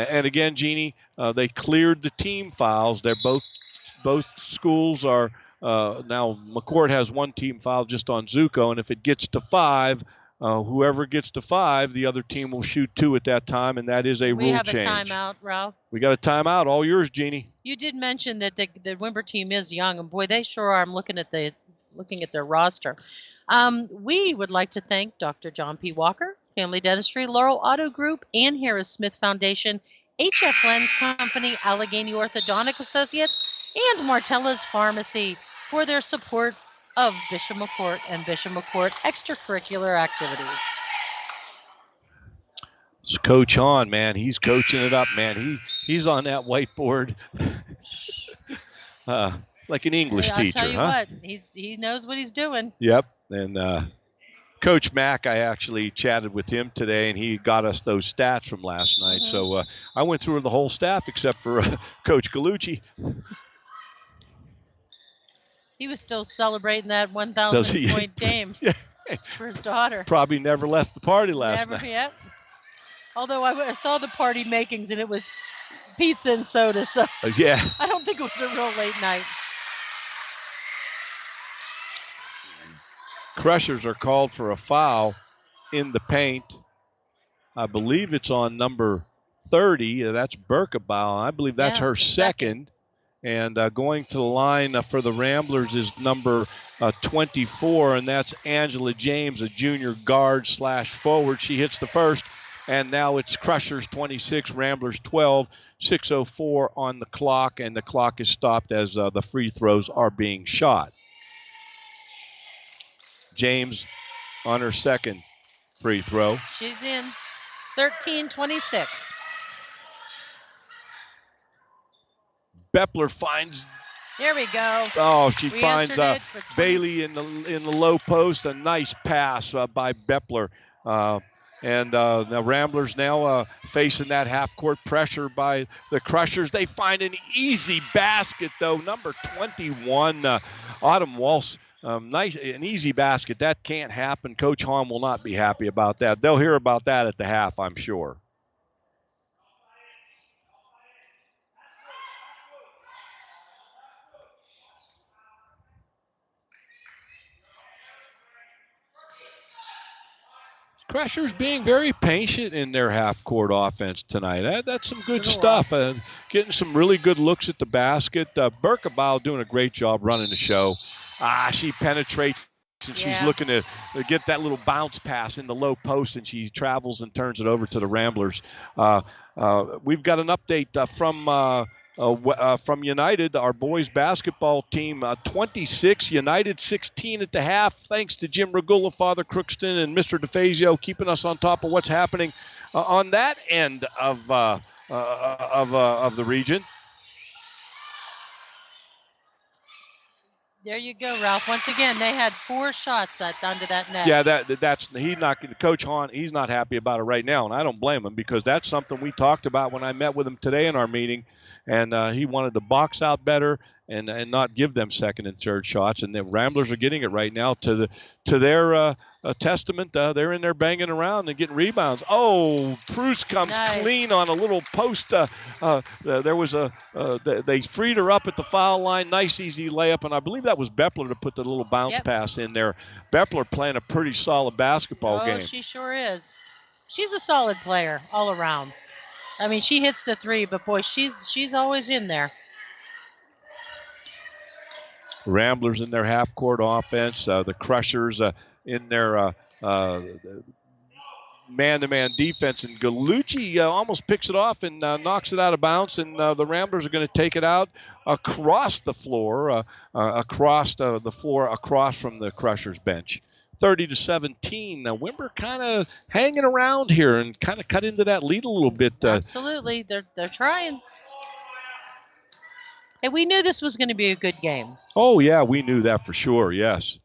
again, Jeannie, they cleared the team fouls. They're both schools are now. McCourt has one team foul just on Zuko, and if it gets to 5. Whoever gets to 5, the other team will shoot 2 at that time, and that is a rule change. We have a timeout, Ralph. We got a timeout. All yours, Jeannie. You did mention that the Wimber team is young, and boy, they sure are. I'm looking at their roster. We would like to thank Dr. John P. Walker, Family Dentistry, Laurel Auto Group, Ann Harris Smith Foundation, HF Lens Company, Allegheny Orthodontic Associates, and Martella's Pharmacy for their support of Bishop McCourt and Bishop McCourt extracurricular activities. It's Coach Hahn, man. He's coaching it up, man. He's on that whiteboard like an English teacher, I'll tell you what, he knows what he's doing. Yep, and Coach Mack, I actually chatted with him today, and he got us those stats from last night. So I went through the whole staff except for Coach Gallucci. He was still celebrating that 1,000-point game for his daughter. Probably never left the party last night. Yep. Although I saw the party makings, and it was pizza and soda, so I don't think it was a real late night. Crushers are called for a foul in the paint. I believe it's on number 30. That's Berkebau. I believe that's her second. And going to the line for the Ramblers is number 24, and that's Angela James, a junior guard / forward. She hits the first, and now it's Crushers 26, Ramblers 12, 6:04 on the clock, and the clock is stopped as the free throws are being shot. James on her second free throw. She's in 13-26. Beppler finds. Here we go. Oh, she finds Bailey in the low post. A nice pass by Beppler. And the Ramblers now facing that half-court pressure by the Crushers. They find an easy basket, though. Number 21, Autumn Walsh. Nice, an easy basket. That can't happen. Coach Hahn will not be happy about that. They'll hear about that at the half, I'm sure. Crushers being very patient in their half-court offense tonight. That's some good stuff. Getting some really good looks at the basket. Berkebile doing a great job running the show. She penetrates, and she's looking to get that little bounce pass in the low post, and she travels and turns it over to the Ramblers. We've got an update from United, our boys basketball team, 26, United 16 at the half, thanks to Jim Regula, Father Crookston, and Mr. DeFazio keeping us on top of what's happening on that end of the region. There you go, Ralph. Once again, they had 4 shots onto that net. Yeah, that's he's not. Coach Hahn, he's not happy about it right now, and I don't blame him because that's something we talked about when I met with him today in our meeting, and he wanted to box out better and not give them second and third shots, and the Ramblers are getting it right now to their testament. They're in there banging around and getting rebounds. Oh, Proust comes clean on a little post. There was they freed her up at the foul line. Nice, easy layup, and I believe that was Beppler to put the little bounce pass in there. Beppler playing a pretty solid basketball game. Oh, she sure is. She's a solid player all around. I mean, she hits the 3, but boy, she's always in there. Ramblers in their half-court offense. The Crushers in their man-to-man defense. And Gallucci almost picks it off and knocks it out of bounds. And the Ramblers are going to take it out across the floor, across from the Crushers bench. 30-17. Now, Wimber kind of hanging around here and kind of cut into that lead a little bit. Absolutely. They're trying. Hey, we knew this was going to be a good game. Oh, yeah, we knew that for sure, yes.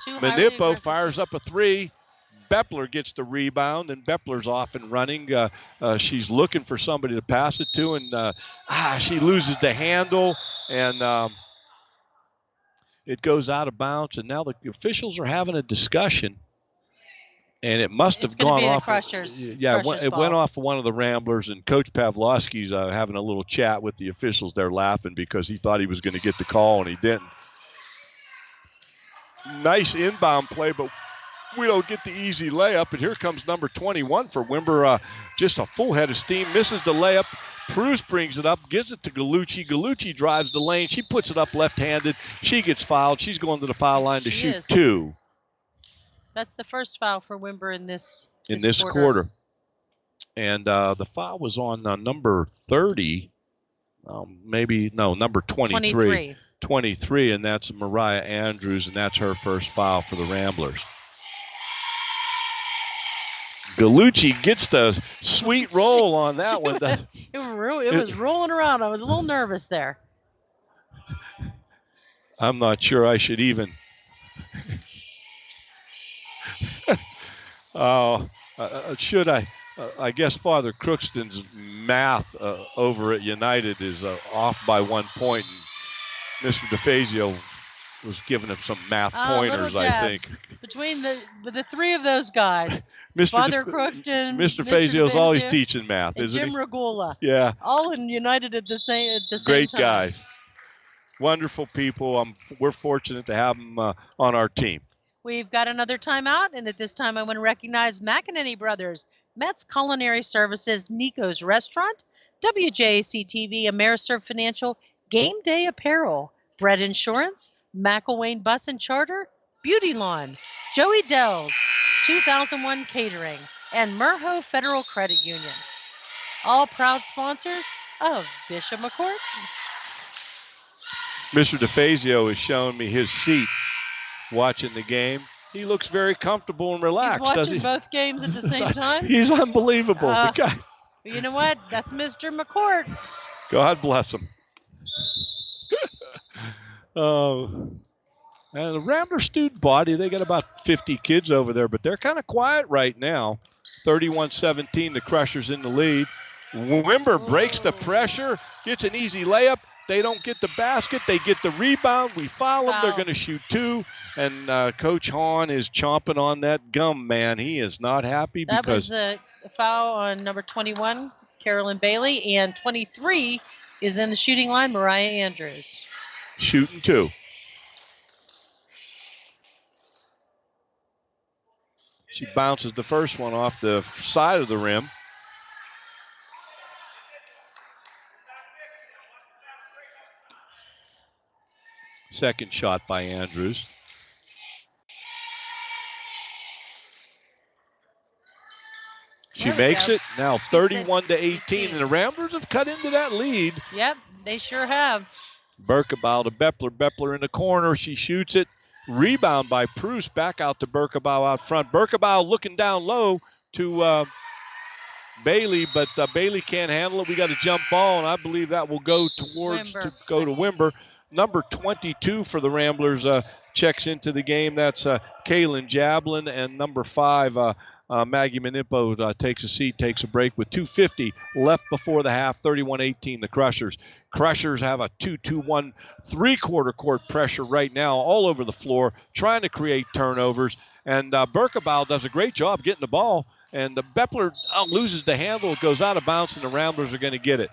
Manippo fires up a 3. Beppler gets the rebound, and Beppler's off and running. She's looking for somebody to pass it to, and she loses the handle, and it goes out of bounds. And now the officials are having a discussion, and it must have gone off. Crushers, it went off of one of the Ramblers, and Coach Pavlovsky's having a little chat with the officials. They're laughing because he thought he was going to get the call, and he didn't. Nice inbound play, but we don't get the easy layup. And here comes number 21 for Wimber. Just a full head of steam. Misses the layup. Proust brings it up, gives it to Gallucci. Gallucci drives the lane. She puts it up left-handed. She gets fouled. She's going to the foul line to shoot 2. That's the first foul for Wimber in this quarter. And the foul was on number 30. Number 23. 23, and that's Mariah Andrews, and that's her first foul for the Ramblers. Gallucci gets the sweet roll on that one. It was rolling around. I was a little nervous there. I'm not sure I should even. Should I? I guess Father Crookston's math over at United is off by 1 point. And Mr. DeFazio was giving him some math pointers, I think. Between the 3 of those guys, Father Crookston, Mr. DeFazio's always teaching math, isn't Jim he? Regula. Yeah. All in United at the same time. Great guys. Wonderful people. We're fortunate to have them on our team. We've got another timeout, and at this time I want to recognize McEnany Brothers, Met's Culinary Services, Nico's Restaurant, WJAC TV, Ameriserve Financial, Game Day Apparel, Bread Insurance, McElwain Bus and Charter, Beauty Lawn, Joey Dell's, 2001 Catering, and Merho Federal Credit Union. All proud sponsors of Bishop McCourt. Mr. DeFazio is showing me his seat watching the game. He looks very comfortable and relaxed. He's watching both games at the same time? He's unbelievable. The guy. You know what? That's Mr. McCourt. God bless him. And the Rambler student body, they got about 50 kids over there, but they're kind of quiet right now. 31-17, the Crushers in the lead. Wimber breaks the pressure, gets an easy layup. They don't get the basket. They get the rebound. We foul them. They're going to shoot 2. And Coach Hahn is chomping on that gum, man. He is not happy because that was a foul on number 21, Carolyn Bailey, and 23 is in the shooting line, Mariah Andrews. Shooting 2. She bounces the first one off the side of the rim. Second shot by Andrews. She makes it. Now 31-18, and the Ramblers have cut into that lead. Yep, they sure have. Berkebile to Bepler. Bepler in the corner. She shoots it. Rebound by Pruce. Back out to Berkebile out front. Berkebile looking down low to Bailey, but Bailey can't handle it. We got a jump ball, and I believe that will go towards Wimber. to go to Wimber. Number 22 for the Ramblers checks into the game. That's Kaylin Jablin, and number 5, Maggie Manippo takes a seat, takes a break with 2:50 left before the half. 31-18, the Crushers. Crushers have a 2-2-1 three-quarter court pressure right now all over the floor, trying to create turnovers. And Berkebile does a great job getting the ball. And the Bepler loses the handle, it goes out of bounds, and the Ramblers are going to get it.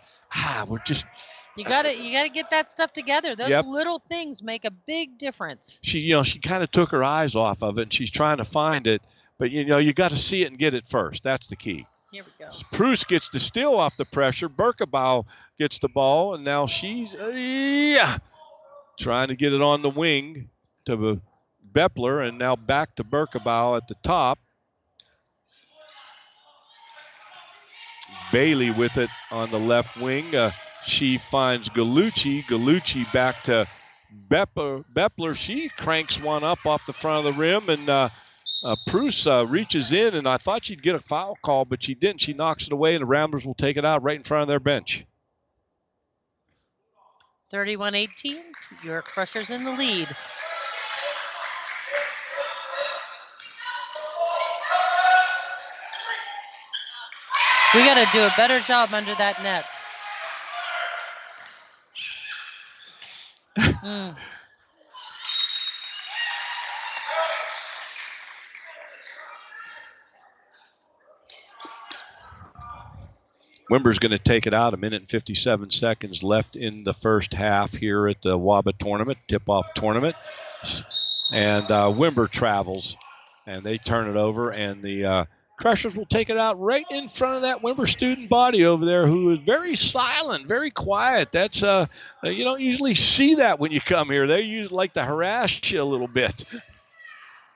We're just... You gotta get that stuff together. Those little things make a big difference. She kind of took her eyes off of it, and she's trying to find it. But, you got to see it and get it first. That's the key. Here we go. Pruce gets the steal off the pressure. Berkebile gets the ball, and now she's trying to get it on the wing to Bepler, and now back to Berkebile at the top. Bailey with it on the left wing. She finds Gallucci. Gallucci back to Bepler. She cranks one up off the front of the rim, and Pruce reaches in, and I thought she'd get a foul call, but she didn't. She knocks it away, and the Ramblers will take it out right in front of their bench. 31-18, your Crushers in the lead. We got to do a better job under that net. Wimber's going to take it out. 1 minute and 57 seconds left in the first half here at the WAABA tournament, tip-off tournament. And Wimber travels, and they turn it over, and the Crushers will take it out right in front of that Wimber student body over there, who is very silent, very quiet. That's you don't usually see that when you come here. They usually like to harass you a little bit.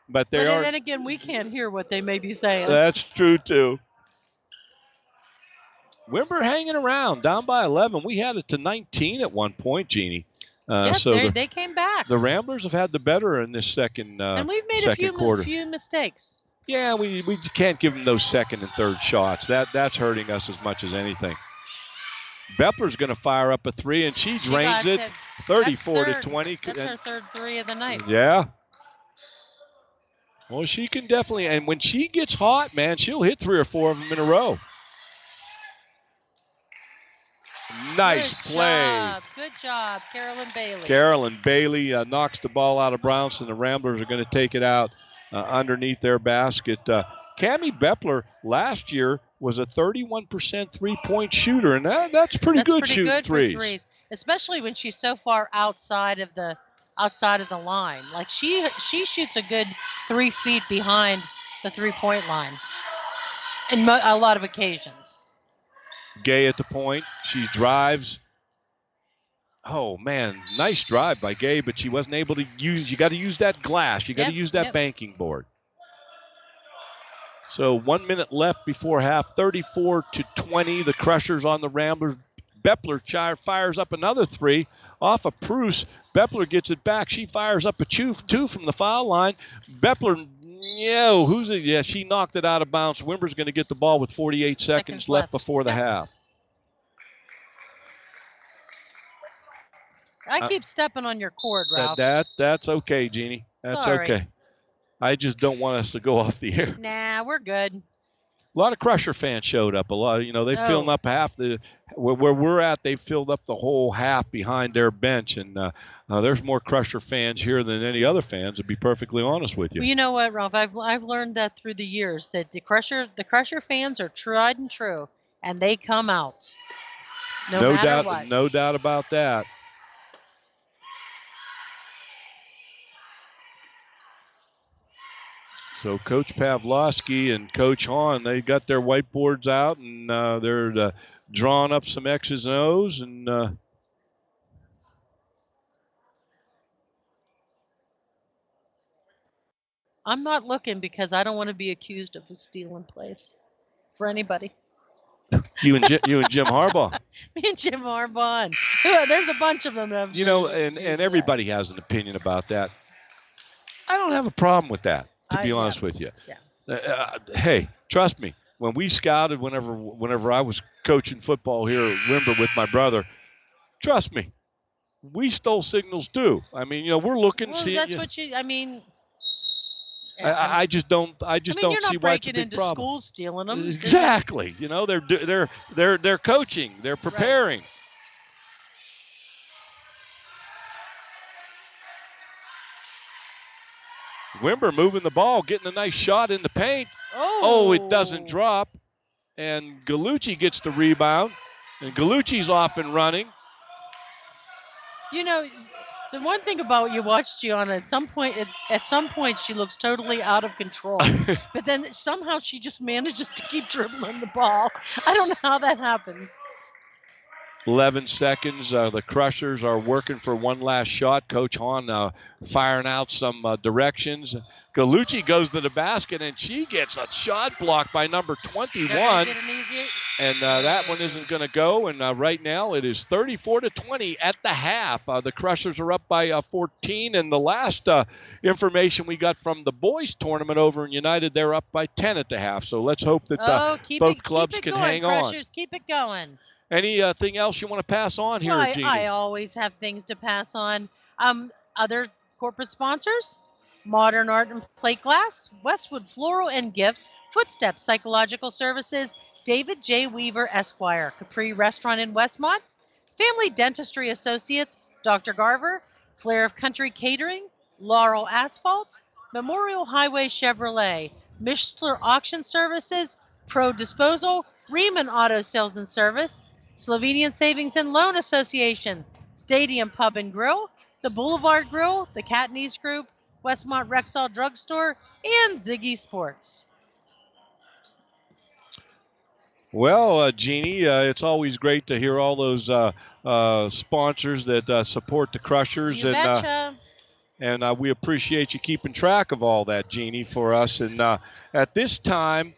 But then again, we can't hear what they may be saying. That's true, too. Wimber hanging around, down by 11. We had it to 19 at one point, Jeannie. They came back. The Ramblers have had the better in this second quarter. And we've made a few mistakes. Yeah, we can't give them those second and third shots. That's hurting us as much as anything. Bepler's going to fire up a 3, and she drains it 34-20. That's her third 3 of the night. Yeah. Well, she can definitely, and when she gets hot, man, she'll hit 3 or 4 of them in a row. Nice play. Good job, Carolyn Bailey. Carolyn Bailey knocks the ball out of Brownson. The Ramblers are going to take it out underneath their basket. Cammie Bepler last year was a 31% three-point shooter, and that's pretty good shooting threes. Especially when she's so far outside of the line. Like she shoots a good 3 feet behind the three-point line in a lot of occasions. Gay at the point. She drives. Oh, man, nice drive by Gay, but she wasn't able to use – you got to use that glass. You got to use that banking board. So 1 minute left before half, 34-20. The Crushers on the Ramblers. Bepler fires up another three off of Pruce. Bepler gets it back. She fires up a two from the foul line. Bepler, who's it? Yeah, she knocked it out of bounds. Wimber's going to get the ball with 48 seconds left before the half. I keep stepping on your cord, Ralph. That's okay, Jeannie. That's okay. I just don't want us to go off the air. Nah, we're good. A lot of Crusher fans showed up. A lot, they filled up half the where we're at. They filled up the whole half behind their bench, and there's more Crusher fans here than any other fans. To be perfectly honest with you. Well, you know what, Ralph? I've learned that through the years that the Crusher fans are tried and true, and they come out. No matter what. No doubt about that. So Coach Pavlovsky and Coach Hahn, they got their whiteboards out, and they're drawing up some X's and O's. And I'm not looking because I don't want to be accused of stealing plays for anybody. You and Jim Harbaugh. Me and Jim Harbaugh. There's a bunch of them. And everybody has an opinion about that. I don't have a problem with that. To be honest with you. Yeah. Hey, trust me. When we scouted, whenever I was coaching football here at Wimber with my brother, trust me, we stole signals too. I mean, we're looking. Well, that's what you. I mean. I just don't. I just don't see why it's a big problem. You're not breaking into schools stealing them. Exactly. They're coaching. They're preparing. Right. Wimber moving the ball, getting a nice shot in the paint. Oh, it doesn't drop. And Gallucci gets the rebound. And Gallucci's off and running. The one thing about you watch Gianna, at some point she looks totally out of control. But then somehow she just manages to keep dribbling the ball. I don't know how that happens. 11 seconds. The Crushers are working for one last shot. Coach Hahn firing out some directions. Gallucci goes to the basket, and she gets a shot blocked by number 21. And that one isn't going to go. And right now it is 34-20 at the half. The Crushers are up by 14. And the last information we got from the boys tournament over in United, they're up by 10 at the half. So let's hope that both clubs can hang on. Crushers, keep it going. Anything else you want to pass on here, Jeannie? I always have things to pass on. Other corporate sponsors: Modern Art and Plate Glass, Westwood Floral and Gifts, Footsteps Psychological Services, David J. Weaver, Esquire, Capri Restaurant in Westmont, Family Dentistry Associates, Dr. Garver, Flair of Country Catering, Laurel Asphalt, Memorial Highway Chevrolet, Mishler Auction Services, Pro Disposal, Riemann Auto Sales and Service, Slovenian Savings and Loan Association, Stadium Pub and Grill, the Boulevard Grill, the Katniss Group, Westmont Rexall Drugstore, and Ziggy Sports. Well, Jeannie, it's always great to hear all those sponsors that support the Crushers. You betcha. And we appreciate you keeping track of all that, Jeannie, for us. And at this time,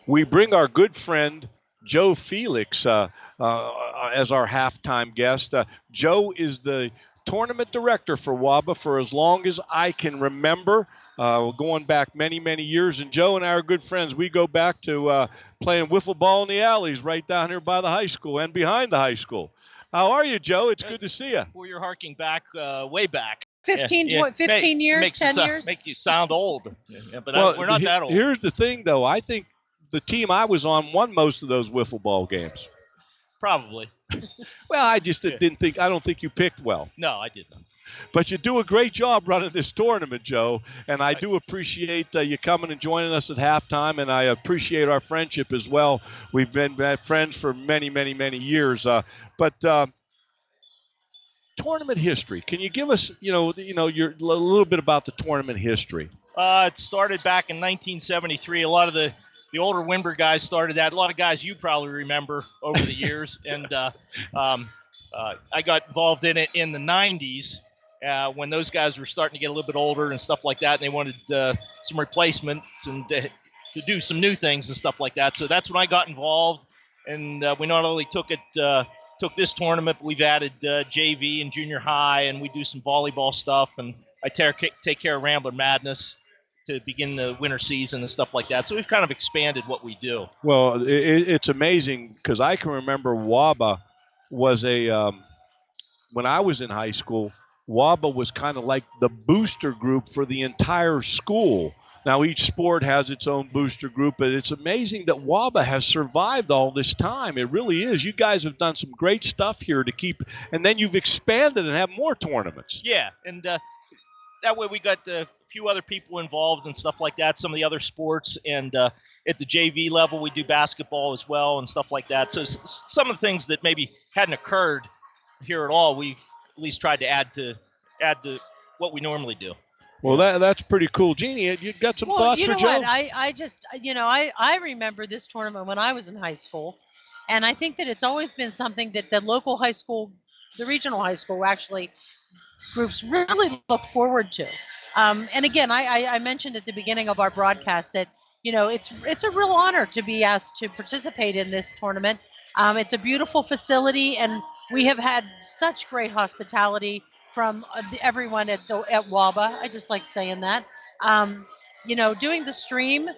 we bring our good friend Joe Felix as our halftime guest. Joe is the tournament director for WAAABA for as long as I can remember, going back many, many years. And Joe and I are good friends. We go back to playing wiffle ball in the alleys right down here by the high school and behind the high school. How are you, Joe? It's good to see you. Well, you're harking back way back. 15 years, 10 years. Make you sound old. But we're not that old. Here's the thing, though. I think the team I was on won most of those wiffle ball games. Probably. Well, I just didn't think. I don't think you picked well. No, I didn't. But you do a great job running this tournament, Joe. And I do appreciate you coming and joining us at halftime. And I appreciate our friendship as well. We've been friends for many, many, many years. But tournament history. Can you give us, your a little bit about the tournament history? It started back in 1973. A lot of the the older Wimber guys started that. A lot of guys you probably remember over the years, and I got involved in it in the 90s when those guys were starting to get a little bit older and stuff like that, and they wanted some replacements and to do some new things and stuff like that. So that's when I got involved, and we not only took this tournament, but we've added JV and junior high, and we do some volleyball stuff, and I take care of Rambler Madness to begin the winter season and stuff like that. So we've kind of expanded what we do. Well, it's amazing because I can remember WAABA was when I was in high school, WAABA was kind of like the booster group for the entire school. Now, each sport has its own booster group, but it's amazing that WAABA has survived all this time. It really is. You guys have done some great stuff here to keep, and then you've expanded and have more tournaments. Yeah, and that way we got a few other people involved and stuff like that, some of the other sports, and at the JV level we do basketball as well and stuff like that. So some of the things that maybe hadn't occurred here at all, we've at least tried to add to what we normally do. Well, that's pretty cool. Jeannie, you got some thoughts for Joe? Well, you know what? I just, I remember this tournament when I was in high school, and I think that it's always been something that the local high school, the regional high school actually groups really look forward to. And again, I mentioned at the beginning of our broadcast that, it's a real honor to be asked to participate in this tournament. It's a beautiful facility, and we have had such great hospitality from everyone at WAABA. I just like saying that. Doing the stream,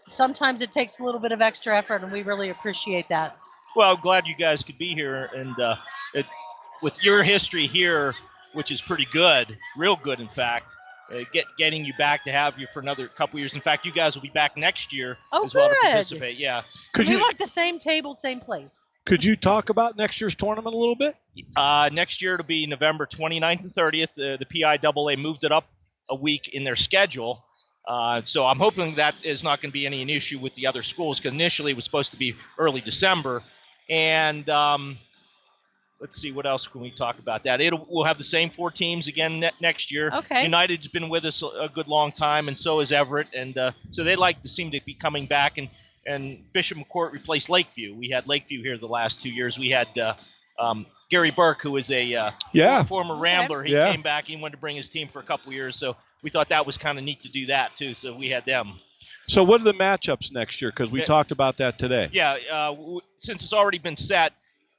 sometimes it takes a little bit of extra effort, and we really appreciate that. Well, I'm glad you guys could be here, and with your history here, which is pretty good, real good, in fact, getting you back to have you for another couple years. In fact, you guys will be back next year as well to participate. Yeah. We want the same table, same place. Could you talk about next year's tournament a little bit? Next year it'll be November 29th and 30th. The PIAA moved it up a week in their schedule. So I'm hoping that is not going to be any issue with the other schools, because initially it was supposed to be early December. And let's see, what else can we talk about that? We'll have the same 4 teams again next year. Okay. United's been with us a good long time, and so is Everett. And so they seem to be coming back. And Bishop McCourt replaced Lakeview. We had Lakeview here the last 2 years. We had Gary Burke, who was a former Rambler. He came back. He wanted to bring his team for a couple years. So we thought that was kind of neat to do that, too. So we had them. So what are the matchups next year? Because we talked about that today. Yeah, since it's already been set,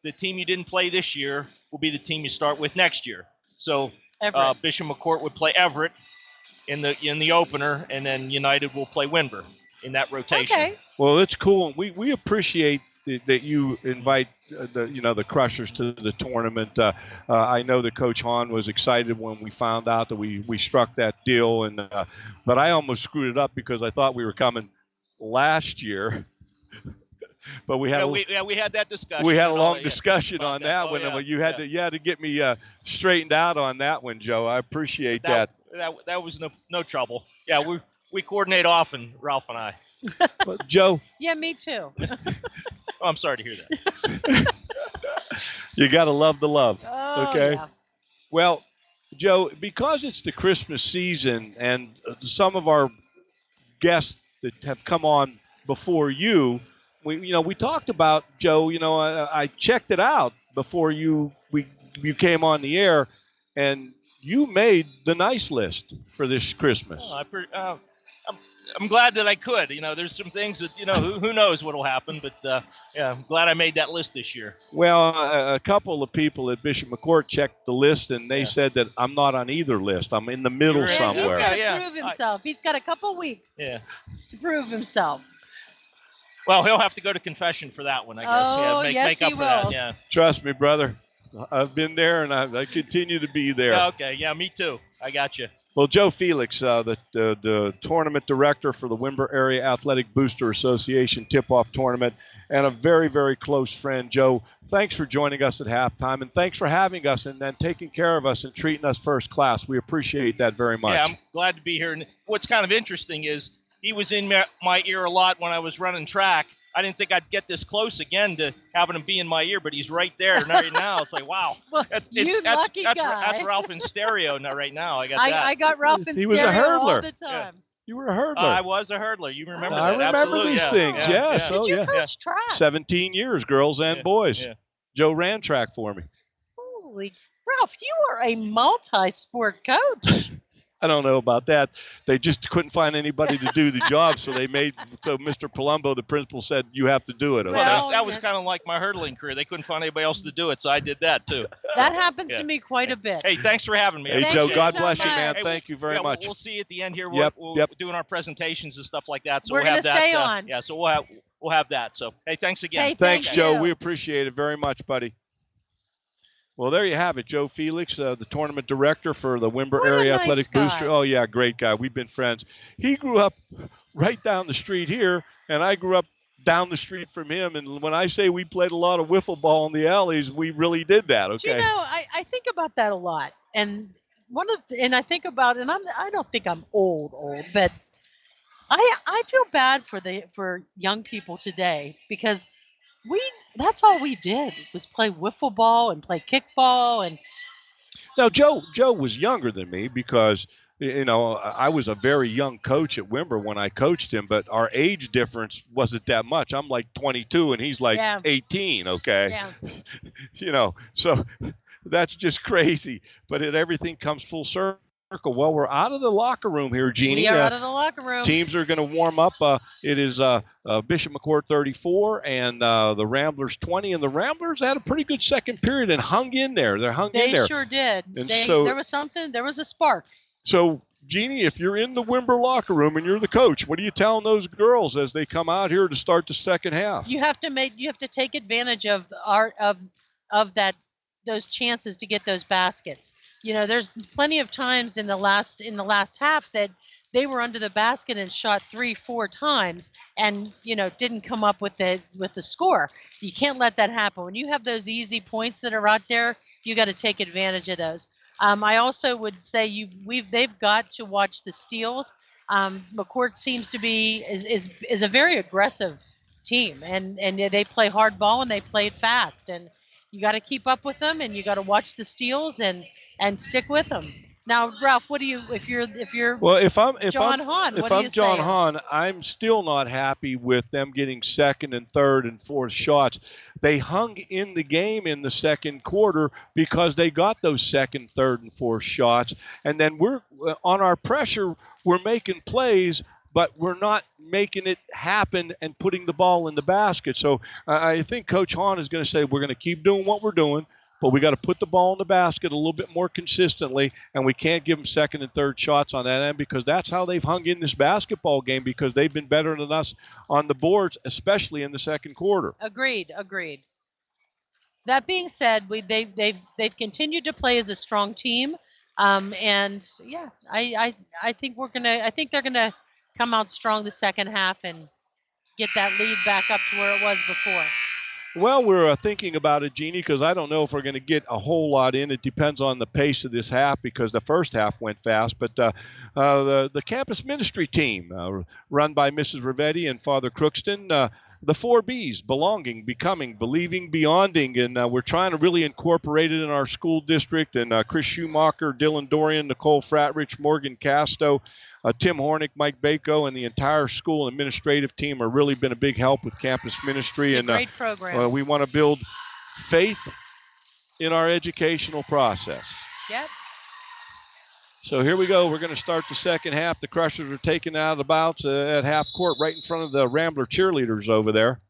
the team you didn't play this year will be the team you start with next year. So Bishop McCourt would play Everett in the opener, and then United will play Wimber in that rotation. Okay. Well, it's cool. We appreciate that you invite the Crushers to the tournament. I know that Coach Hahn was excited when we found out that we struck that deal, and but I almost screwed it up because I thought we were coming last year. But we had we had that discussion. We had a long discussion on that one. Yeah, you had to get me straightened out on that one, Joe. I appreciate that. That was no trouble. Yeah, we coordinate often, Ralph and I. Well, Joe. Yeah, me too. Oh, I'm sorry to hear that. You got to love the love. Oh, okay. Yeah. Well, Joe, because it's the Christmas season, and some of our guests that have come on before you, we talked about, Joe. I checked it out before you came on the air, and you made the nice list for this Christmas. Oh, I'm glad that I could. There's some things that who knows what'll happen, but I'm glad I made that list this year. Well, a couple of people at Bishop McCourt checked the list, and they said that I'm not on either list. I'm in the middle somewhere. He's got to prove himself. He's got a couple weeks to prove himself. Well, he'll have to go to confession for that one, I guess. Oh, make up for that. Yeah. Trust me, brother. I've been there, and I continue to be there. Yeah, okay. Yeah, me too. I got you. Well, Joe Felix, the tournament director for the Wimber Area Athletic Booster Association tip-off tournament, and a very, very close friend. Joe, thanks for joining us at halftime, and thanks for having us and then taking care of us and treating us first class. We appreciate that very much. Yeah, I'm glad to be here. And what's kind of interesting is he was in my ear a lot when I was running track. I didn't think I'd get this close again to having him be in my ear, but he's right there right now. It's like, wow. Well, that's lucky guy. That's Ralph in stereo right now. I got that. I got Ralph in he stereo was a hurdler. all the time. You were a hurdler. I was a hurdler. You remember that? I remember Absolutely. these things. Yes. Did you coach track? 17 years, girls and boys. Yeah. Joe ran track for me. Holy, Ralph, you are a multi-sport coach. I don't know about that. They just couldn't find anybody to do the job, so Mr. Palumbo, the principal, said, you have to do it. Okay? Well, that was kind of like my hurdling career. They couldn't find anybody else to do it, so I did that too. That happens to me quite a bit. Hey, thanks for having me. Hey, Joe, God bless you, man. Thank you very much. We'll see you at the end here. We're doing our presentations and stuff like that, so we'll have that. We're going to stay on. Yeah, so we'll have that. So, hey, thanks again. Hey, thanks, Joe. We appreciate it very much, buddy. Well, there you have it, Joe Felix, the tournament director for the Wimber Area Athletic Booster. Oh, yeah, great guy. We've been friends. He grew up right down the street here, and I grew up down the street from him. And when I say we played a lot of wiffle ball in the alleys, we really did that, okay? You know, I think about that a lot. And I think about, and I don't think I'm old, but I feel bad for young people today because that's all we did was play wiffle ball and play kickball. And now Joe was younger than me because I was a very young coach at Wimber when I coached him, but our age difference wasn't that much. I'm like 22 and he's like 18. Okay, so that's just crazy. But everything comes full circle. Well, we're out of the locker room here, Jeannie. We are out of the locker room. Teams are going to warm up. It is Bishop McCourt 34 and the Ramblers 20. And the Ramblers had a pretty good second period and hung in there. They sure did. And there was a spark. So, Jeannie, if you're in the Wimber locker room and you're the coach, what are you telling those girls as they come out here to start the second half? You have to take advantage of those chances to get those baskets. There's plenty of times in the last half that they were under the basket and shot 3-4 times and didn't come up with the score. You can't let that happen. When you have those easy points that are out there, you got to take advantage of those. I also would say they've got to watch the steals. McCourt seems to be is a very aggressive team and they play hard ball and they play it fast, and you got to keep up with them and you got to watch the steals and stick with them. Now, Ralph, what do you if you're John Hahn, I'm still not happy with them getting second and third and fourth shots. They hung in the game in the second quarter because they got those second, third, and fourth shots, and then we're on our pressure. We're making plays, but we're not making it happen and putting the ball in the basket. So I think Coach Hahn is going to say we're going to keep doing what we're doing, but we got to put the ball in the basket a little bit more consistently, and we can't give them second and third shots on that end because that's how they've hung in this basketball game because they've been better than us on the boards, especially in the second quarter. Agreed. That being said, they've continued to play as a strong team, and yeah, I think they're gonna come out strong the second half and get that lead back up to where it was before. Well, we're thinking about it, Jeannie, because I don't know if we're going to get a whole lot in. It depends on the pace of this half because the first half went fast. But the campus ministry team, run by Mrs. Rivetti and Father Crookston, the 4 B's, belonging, becoming, believing, beyonding. And we're trying to really incorporate it in our school district. And Chris Schumacher, Dylan Dorian, Nicole Fratrich, Morgan Casto, Tim Hornick, Mike Bako, and the entire school administrative team have really been a big help with campus ministry. It's a great program. We want to build faith in our educational process. Yep. So here we go. We're going to start the second half. The Crushers are taking out of the bouts at half court right in front of the Rambler cheerleaders over there.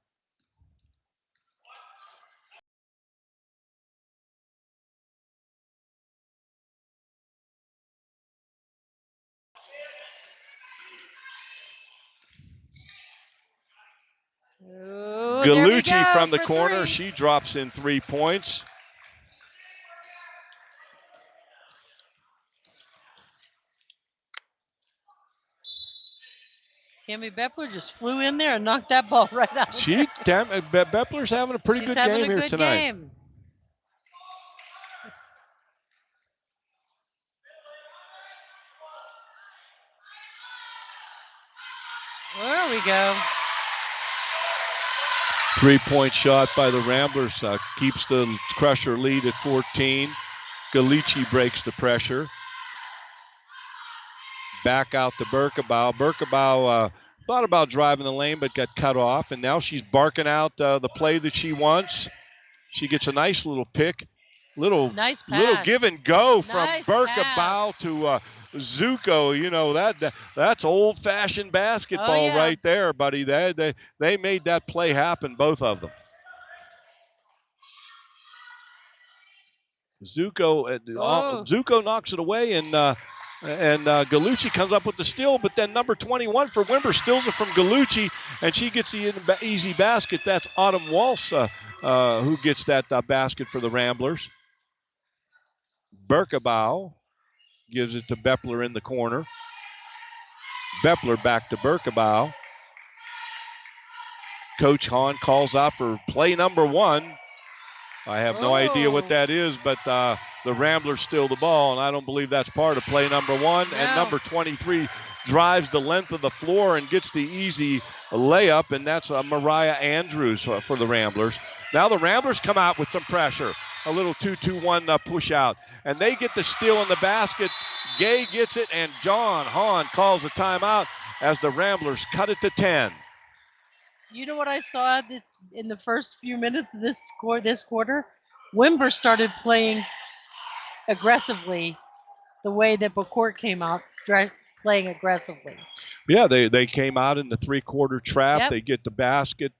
Ooh, Gallucci from the corner. 3. She drops in 3 points. Cami Beppler just flew in there and knocked that ball right out. Beppler's having a pretty good game here tonight. Game. There we go. 3-point shot by the Ramblers keeps the Crusher lead at 14. Gallucci breaks the pressure. back out to Berkebau. Berkebau thought about driving the lane but got cut off, and now she's barking out the play that she wants. She gets a nice little pick. Little give and go from Berkebau to Zuko. You know, that's old-fashioned basketball right there, buddy. They made that play happen, both of them. Zuko knocks it away, and Gallucci comes up with the steal, but then number 21 for Wimber steals it from Gallucci, and she gets the easy basket. That's Autumn Walsh who gets that basket for the Ramblers. Berkebau gives it to Beppler in the corner. Beppler back to Berkebau. Coach Hahn calls out for play number 1. I have no idea what that is, but the Ramblers steal the ball, and I don't believe that's part of play number 1. No. And number 23 drives the length of the floor and gets the easy layup, and that's Mariah Andrews for the Ramblers. Now the Ramblers come out with some pressure. A little 2-2-1 push out. And they get the steal in the basket. Gay gets it, and John Hahn calls a timeout as the Ramblers cut it to 10. You know what I saw in the first few minutes of this quarter? Wimber started playing aggressively the way that McCourt came out playing aggressively. Yeah, they came out in the three-quarter trap. Yep. They get the basket.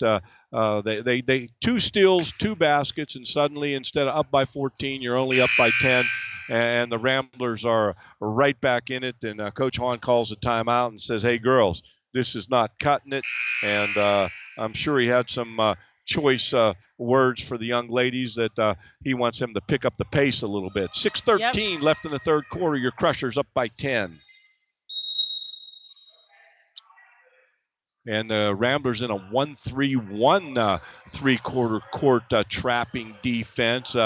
They 2 steals, 2 baskets, and suddenly instead of up by 14, you're only up by 10. And the Ramblers are right back in it. And Coach Hahn calls a timeout and says, "Hey, girls, this is not cutting it." And I'm sure he had some choice words for the young ladies that he wants them to pick up the pace a little bit. 6:13 left in the third quarter. Your Crushers up by 10. And the Ramblers in a 1-3-1 three-quarter court trapping defense.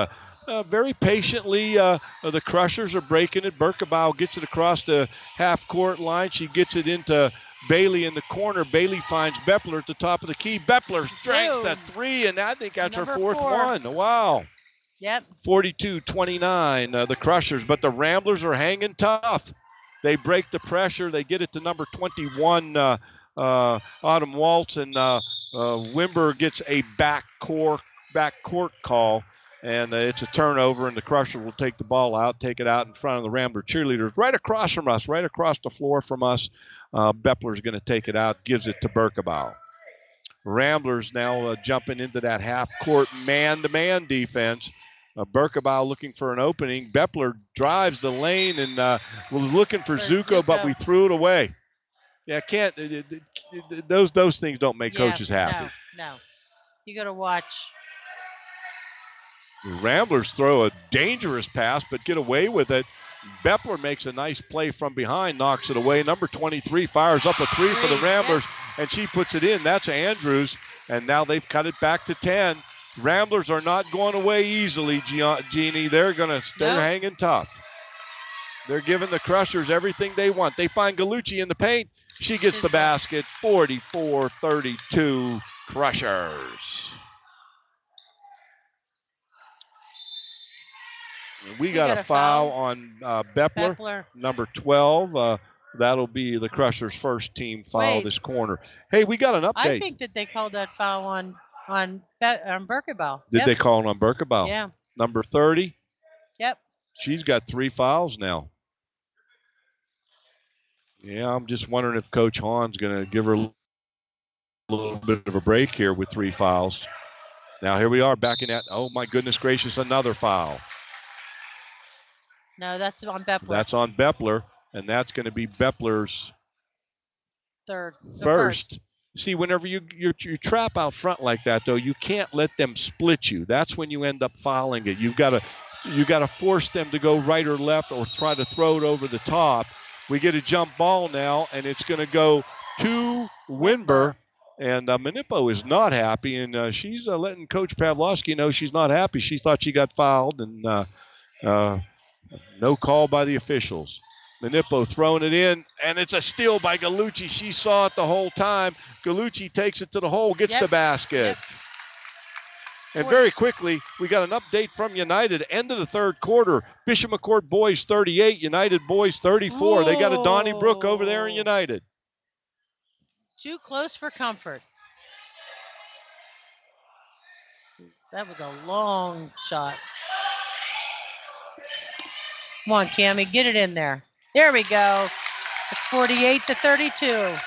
Very patiently, the Crushers are breaking it. Berkebau gets it across the half-court line. She gets it into Bailey in the corner. Bailey finds Beppler at the top of the key. Beppler strikes that 3, and I think that's her fourth one. Wow. Yep. 42-29, the Crushers. But the Ramblers are hanging tough. They break the pressure. They get it to number 21, Autumn Waltz, and Wimber gets a backcourt call, and it's a turnover, and the Crushers will take the ball out, take it out in front of the Rambler cheerleaders, right across from us, right across the floor from us. Beppler's going to take it out, gives it to Berkebau. Ramblers now jumping into that half-court man-to-man defense. Berkebau looking for an opening. Beppler drives the lane and was looking for Zuko, but we threw it away. Yeah, those things don't make coaches happy. No. You got to watch. The Ramblers throw a dangerous pass, but get away with it. Beppler makes a nice play from behind, knocks it away. Number 23 fires up a 3 for the Ramblers, and she puts it in. That's Andrews, and now they've cut it back to 10. Ramblers are not going away easily, Jeannie. They're hanging tough. They're giving the Crushers everything they want. They find Gallucci in the paint. She gets the basket. 44-32 Crushers. We got a foul on Beppler, number 12. That'll be the Crushers' first team foul this corner. Hey, we got an update. I think that they called that foul on Berkebau. Did they call it on Berkebau? Yeah. Number 30? Yep. She's got 3 fouls now. Yeah, I'm just wondering if Coach Hahn's going to give her a little bit of a break here with 3 fouls. Now here we are back in that. Oh, my goodness gracious, another foul. No, that's on Beppler. That's on Beppler, and that's going to be Beppler's first. See, whenever you trap out front like that, though, you can't let them split you. That's when you end up fouling it. You got to force them to go right or left or try to throw it over the top. We get a jump ball now, and it's going to go to Wimber. And Manippo is not happy, and she's letting Coach Pavlovsky know she's not happy. She thought she got fouled, and no call by the officials. Manippo throwing it in, and it's a steal by Gallucci. She saw it the whole time. Gallucci takes it to the hole, gets the basket. And very quickly, we got an update from United. End of the third quarter. Bishop McCourt boys 38, United boys 34. They got a Donnybrook over there in United. Too close for comfort. That was a long shot. Come on, Cammie, get it in there. There we go. It's 48-32.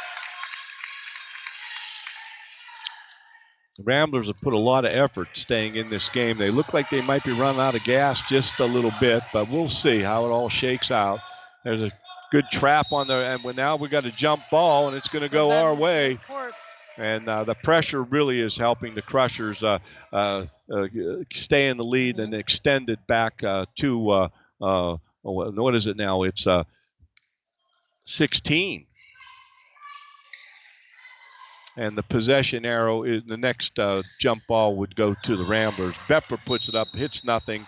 The Ramblers have put a lot of effort staying in this game. They look like they might be running out of gas just a little bit, but we'll see how it all shakes out. There's a good trap on there, and now we got a jump ball, and it's going to go our way. And the pressure really is helping the Crushers stay in the lead and extend it back to what is it now? It's 16. And the possession arrow is the next jump ball would go to the Ramblers. Bepler puts it up, hits nothing.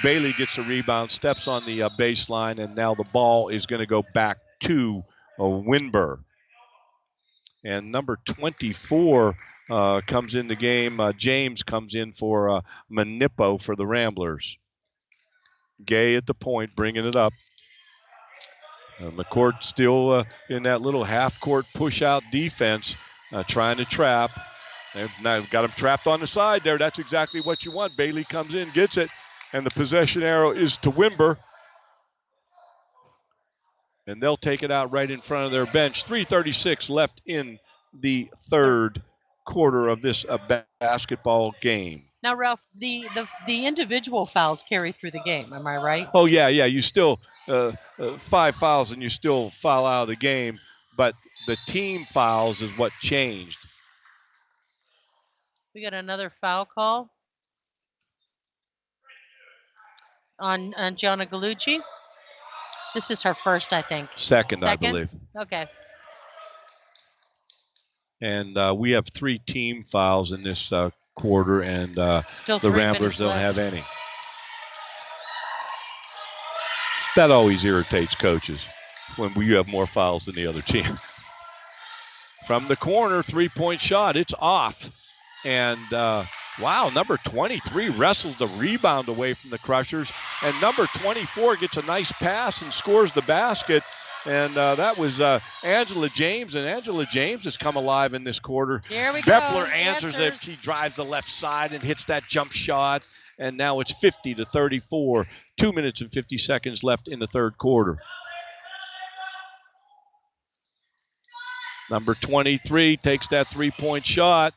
Bailey gets a rebound, steps on the baseline, and now the ball is going to go back to Winburn. And number 24 comes in the game. James comes in for Manippo for the Ramblers. Gay at the point, bringing it up. McCourt still in that little half-court push-out defense. Trying to trap. They've now got him trapped on the side there. That's exactly what you want. Bailey comes in, gets it, and the possession arrow is to Wimber. And they'll take it out right in front of their bench. 3:36 left in the third quarter of this basketball game. Now, Ralph, the individual fouls carry through the game. Am I right? Oh, yeah. You still 5 fouls and you still foul out of the game. But the team fouls is what changed. We got another foul call on Gianna Gallucci. This is her first, I think. Second, I believe. Okay. And we have 3 team fouls in this quarter, and the Ramblers don't have any. That always irritates coaches when you have more fouls than the other team. From the corner, 3-point shot. It's off. And, wow, number 23 wrestles the rebound away from the Crushers. And number 24 gets a nice pass and scores the basket. And that was Angela James. And Angela James has come alive in this quarter. Here we go. Bepler answers it. She drives the left side and hits that jump shot. And now it's 50-34. 2 minutes and 50 seconds left in the third quarter. Number 23 takes that 3-point shot.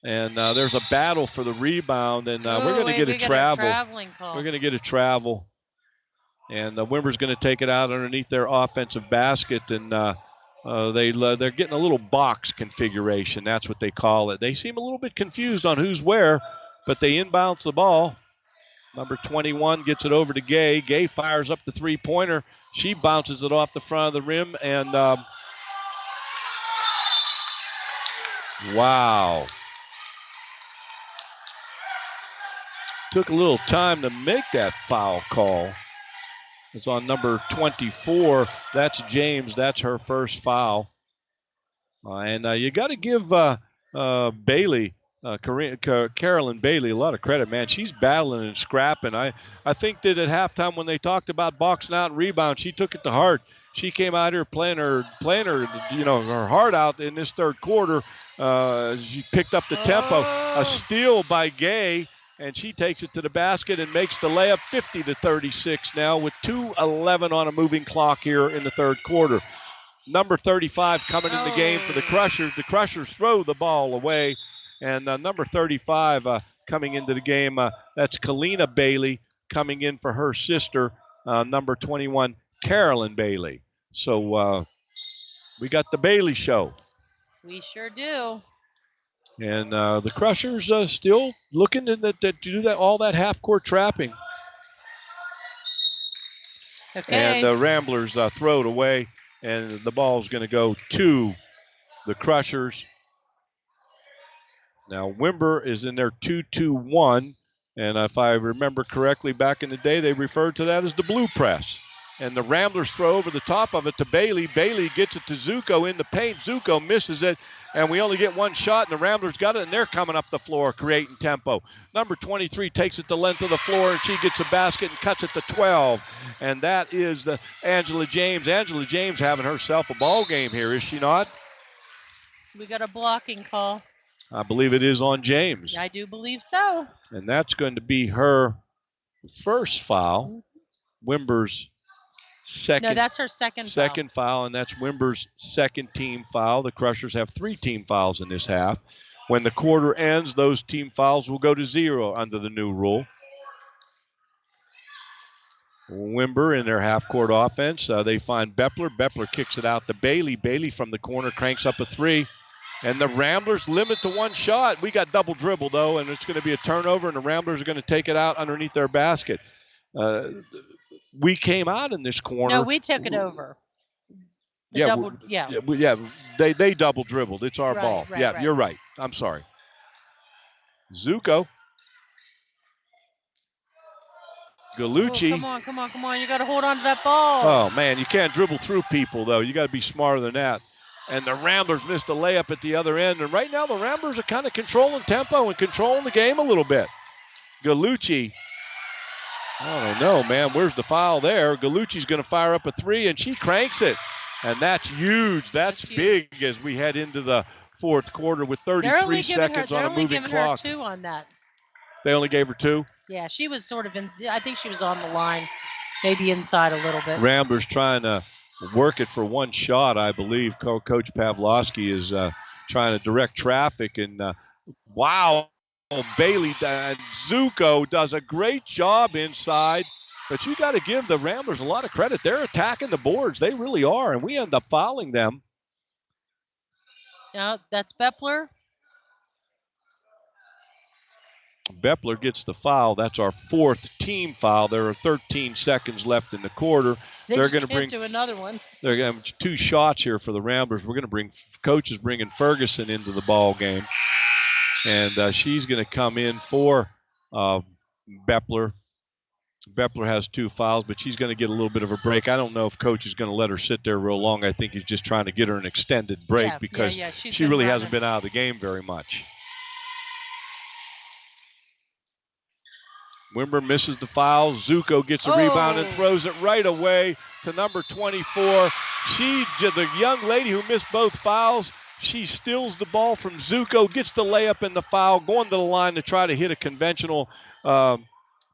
And there's a battle for the rebound. And we're going to get a travel. We're going to get a travel. And Wimber's going to take it out underneath their offensive basket. And they're getting a little box configuration. That's what they call it. They seem a little bit confused on who's where, but they inbounce the ball. Number 21 gets it over to Gay. Gay fires up the three-pointer. She bounces it off the front of the rim. And wow. Took a little time to make that foul call. It's on number 24. That's James. That's her first foul. And you got to give Bailey, Carolyn Bailey, a lot of credit, man. She's battling and scrapping. I think that at halftime when they talked about boxing out and rebound, she took it to heart. She came out here playing her her heart out in this third quarter. She picked up the tempo. A steal by Gay. And she takes it to the basket and makes the layup. 50-36 now with 2:11 on a moving clock here in the third quarter. Number 35 coming in the game for the Crushers. The Crushers throw the ball away. And number 35 coming into the game, that's Kalina Bailey coming in for her sister, number 21, Carolyn Bailey. So we got the Bailey show. We sure do. And the Crushers still looking to do that all that half-court trapping. Okay. And the Ramblers throw it away, and the ball's going to go to the Crushers. Now, Wimber is in their 2-2-1, and if I remember correctly, back in the day, they referred to that as the blue press. And the Ramblers throw over the top of it to Bailey. Bailey gets it to Zuko in the paint. Zuko misses it, and we only get one shot, and the Ramblers got it, and they're coming up the floor, creating tempo. Number 23 takes it the length of the floor, and she gets a basket and cuts it to 12. And that is the Angela James. Angela James having herself a ball game here, is she not? We got a blocking call. I believe it is on James. I do believe so. And that's going to be her first foul. Wimber's second. No, that's her second foul, and that's Wimber's second team foul. The Crushers have 3 team fouls in this half. When the quarter ends, those team fouls will go to 0 under the new rule. Wimber in their half-court offense. They find Beppler. Beppler kicks it out to Bailey. Bailey from the corner cranks up a 3. And the Ramblers limit to 1 shot. We got double dribble, though, and it's going to be a turnover, and the Ramblers are going to take it out underneath their basket. We came out in this corner. No, we took it over. They double dribbled. It's our ball. Right. You're right. I'm sorry. Zuko. Galucci. Oh, come on. You got to hold on to that ball. Oh, man, you can't dribble through people, though. You got to be smarter than that. And the Ramblers missed a layup at the other end. And right now the Ramblers are kind of controlling tempo and controlling the game a little bit. Galucci. I don't know, man. Where's the foul there? Galucci's going to fire up a 3, and she cranks it. And that's huge. That's big as we head into the fourth quarter with 33 seconds on a moving clock. They're only giving her 2 on that. They only gave her 2? Yeah, she was sort of I think she was on the line, maybe inside a little bit. Ramblers trying to work it for 1 shot, I believe. Coach Pavlovsky is trying to direct traffic. And, wow. Bailey and Zuko does a great job inside, but you got to give the Ramblers a lot of credit. They're attacking the boards. They really are, and we end up fouling them. Yeah, that's Beppler. Beppler gets the foul. That's our 4th team foul. There are 13 seconds left in the quarter. They're going to bring another one. They're going to have 2 shots here for the Ramblers. We're going to coach is bringing Ferguson into the ball game. And she's going to come in for Beppler. Beppler has 2 fouls, but she's going to get a little bit of a break. I don't know if Coach is going to let her sit there real long. I think he's just trying to get her an extended break because she really hasn't been out of the game very much. Wimber misses the foul. Zuko gets a rebound and throws it right away to number 24. The young lady who missed both fouls, she steals the ball from Zuko, gets the layup and the foul, going to the line to try to hit a conventional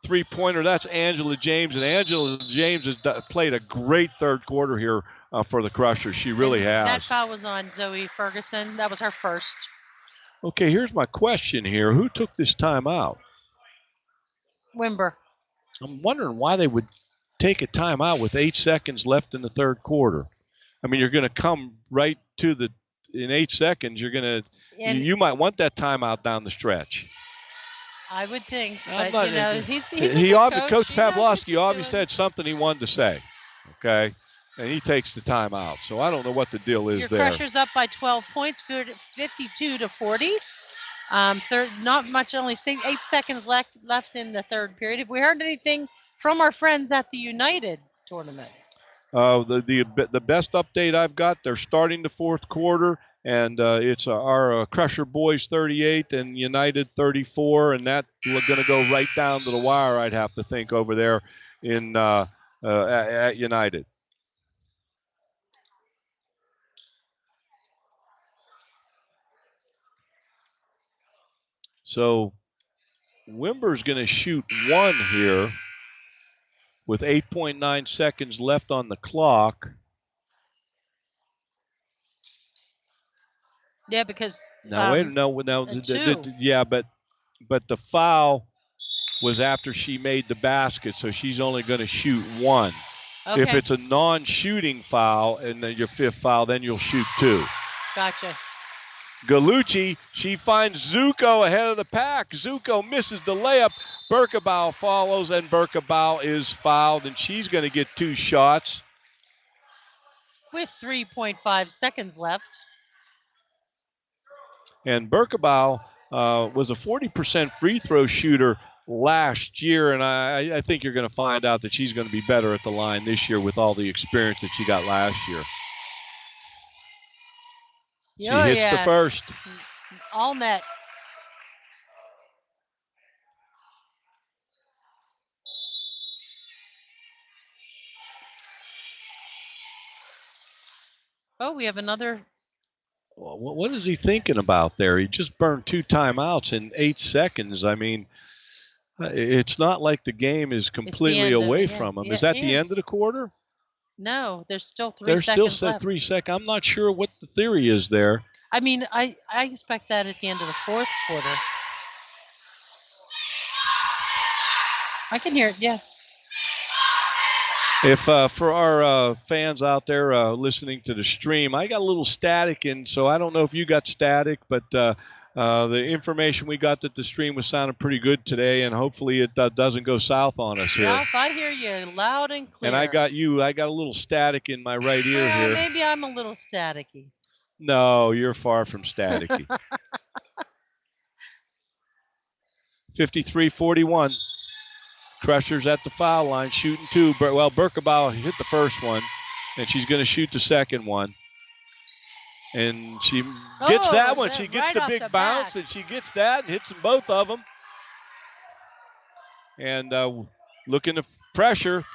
three-pointer. That's Angela James, and Angela James has played a great third quarter here for the Crushers. She really has. That foul was on Zoe Ferguson. That was her first. Okay, here's my question here. Who took this timeout? Wimber. I'm wondering why they would take a timeout with 8 seconds left in the third quarter. I mean, you're going to come right to in 8 seconds, you might want that timeout down the stretch. I would think, but he's a good Coach Pavlovsky obviously had something he wanted to say, okay, and he takes the timeout. So I don't know what the deal is there. Your Crushers up by 12 points, 52-40. Not much, only 8 seconds left in the third period. Have we heard anything from our friends at the United tournament? The best update I've got, they're starting the fourth quarter, and it's our Crusher boys 38 and United 34, and that's going to go right down to the wire, I'd have to think, over there at United. So Wimber's going to shoot 1 here with 8.9 seconds left on the clock. Yeah, because but the foul was after she made the basket, so she's only going to shoot 1. Okay. If it's a non-shooting foul and then your 5th foul, then you'll shoot 2. Gotcha. Galucci, she finds Zuko ahead of the pack. Zuko misses the layup. Berkebau follows, and Berkebau is fouled, and she's going to get 2 shots. With 3.5 seconds left. And Berkebau was a 40% free throw shooter last year, and I think you're going to find out that she's going to be better at the line this year with all the experience that she got last year. She hits the first. All net. Oh, we have another. What is he thinking about there? He just burned 2 timeouts in 8 seconds. I mean, it's not like the game is completely away from him. Is that the end of the quarter? No, there's still 3 there's seconds still left. 3 seconds. I'm not sure what the theory is there. I mean, I expect that at the end of the 4th quarter. I can hear it, yeah. If for our fans out there listening to the stream, I got a little static, and so I don't know if you got static, but the information we got that the stream was sounding pretty good today, and hopefully it doesn't go south on us here. Ralph, I hear you loud and clear. And I got a little static in my right ear here. Maybe I'm a little staticky. No, you're far from staticky. 53-41. Crushers at the foul line, shooting 2. Well, Berkebile hit the first one, and she's going to shoot the second one. And she gets that one. She gets the big bounce, and she gets that and hits them both of them. And looking to pressure.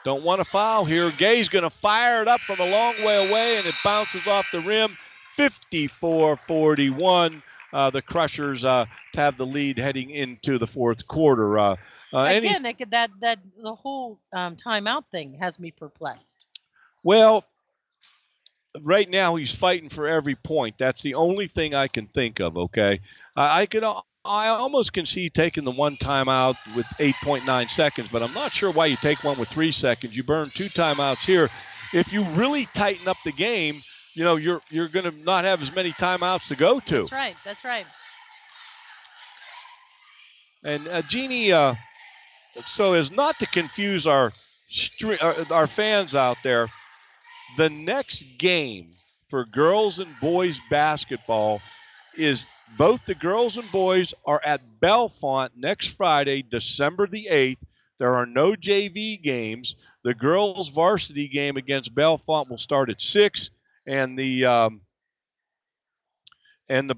Don't want to foul here. Gay's going to fire it up from a long way away, and it bounces off the rim. 54-41. The Crushers to have the lead heading into the 4th quarter. Again, that the whole timeout thing has me perplexed. Well, right now he's fighting for every point. That's the only thing I can think of. Okay, I almost can see taking the 1 timeout with 8.9 seconds, but I'm not sure why you take one with 3 seconds. You burn 2 timeouts here. If you really tighten up the game, you're going to not have as many timeouts to go to. That's right. And Jeannie, so as not to confuse our fans out there, the next game for girls and boys basketball is both the girls and boys are at Bellefonte next Friday, December the 8th. There are no JV games. The girls' varsity game against Bellefonte will start at 6, and the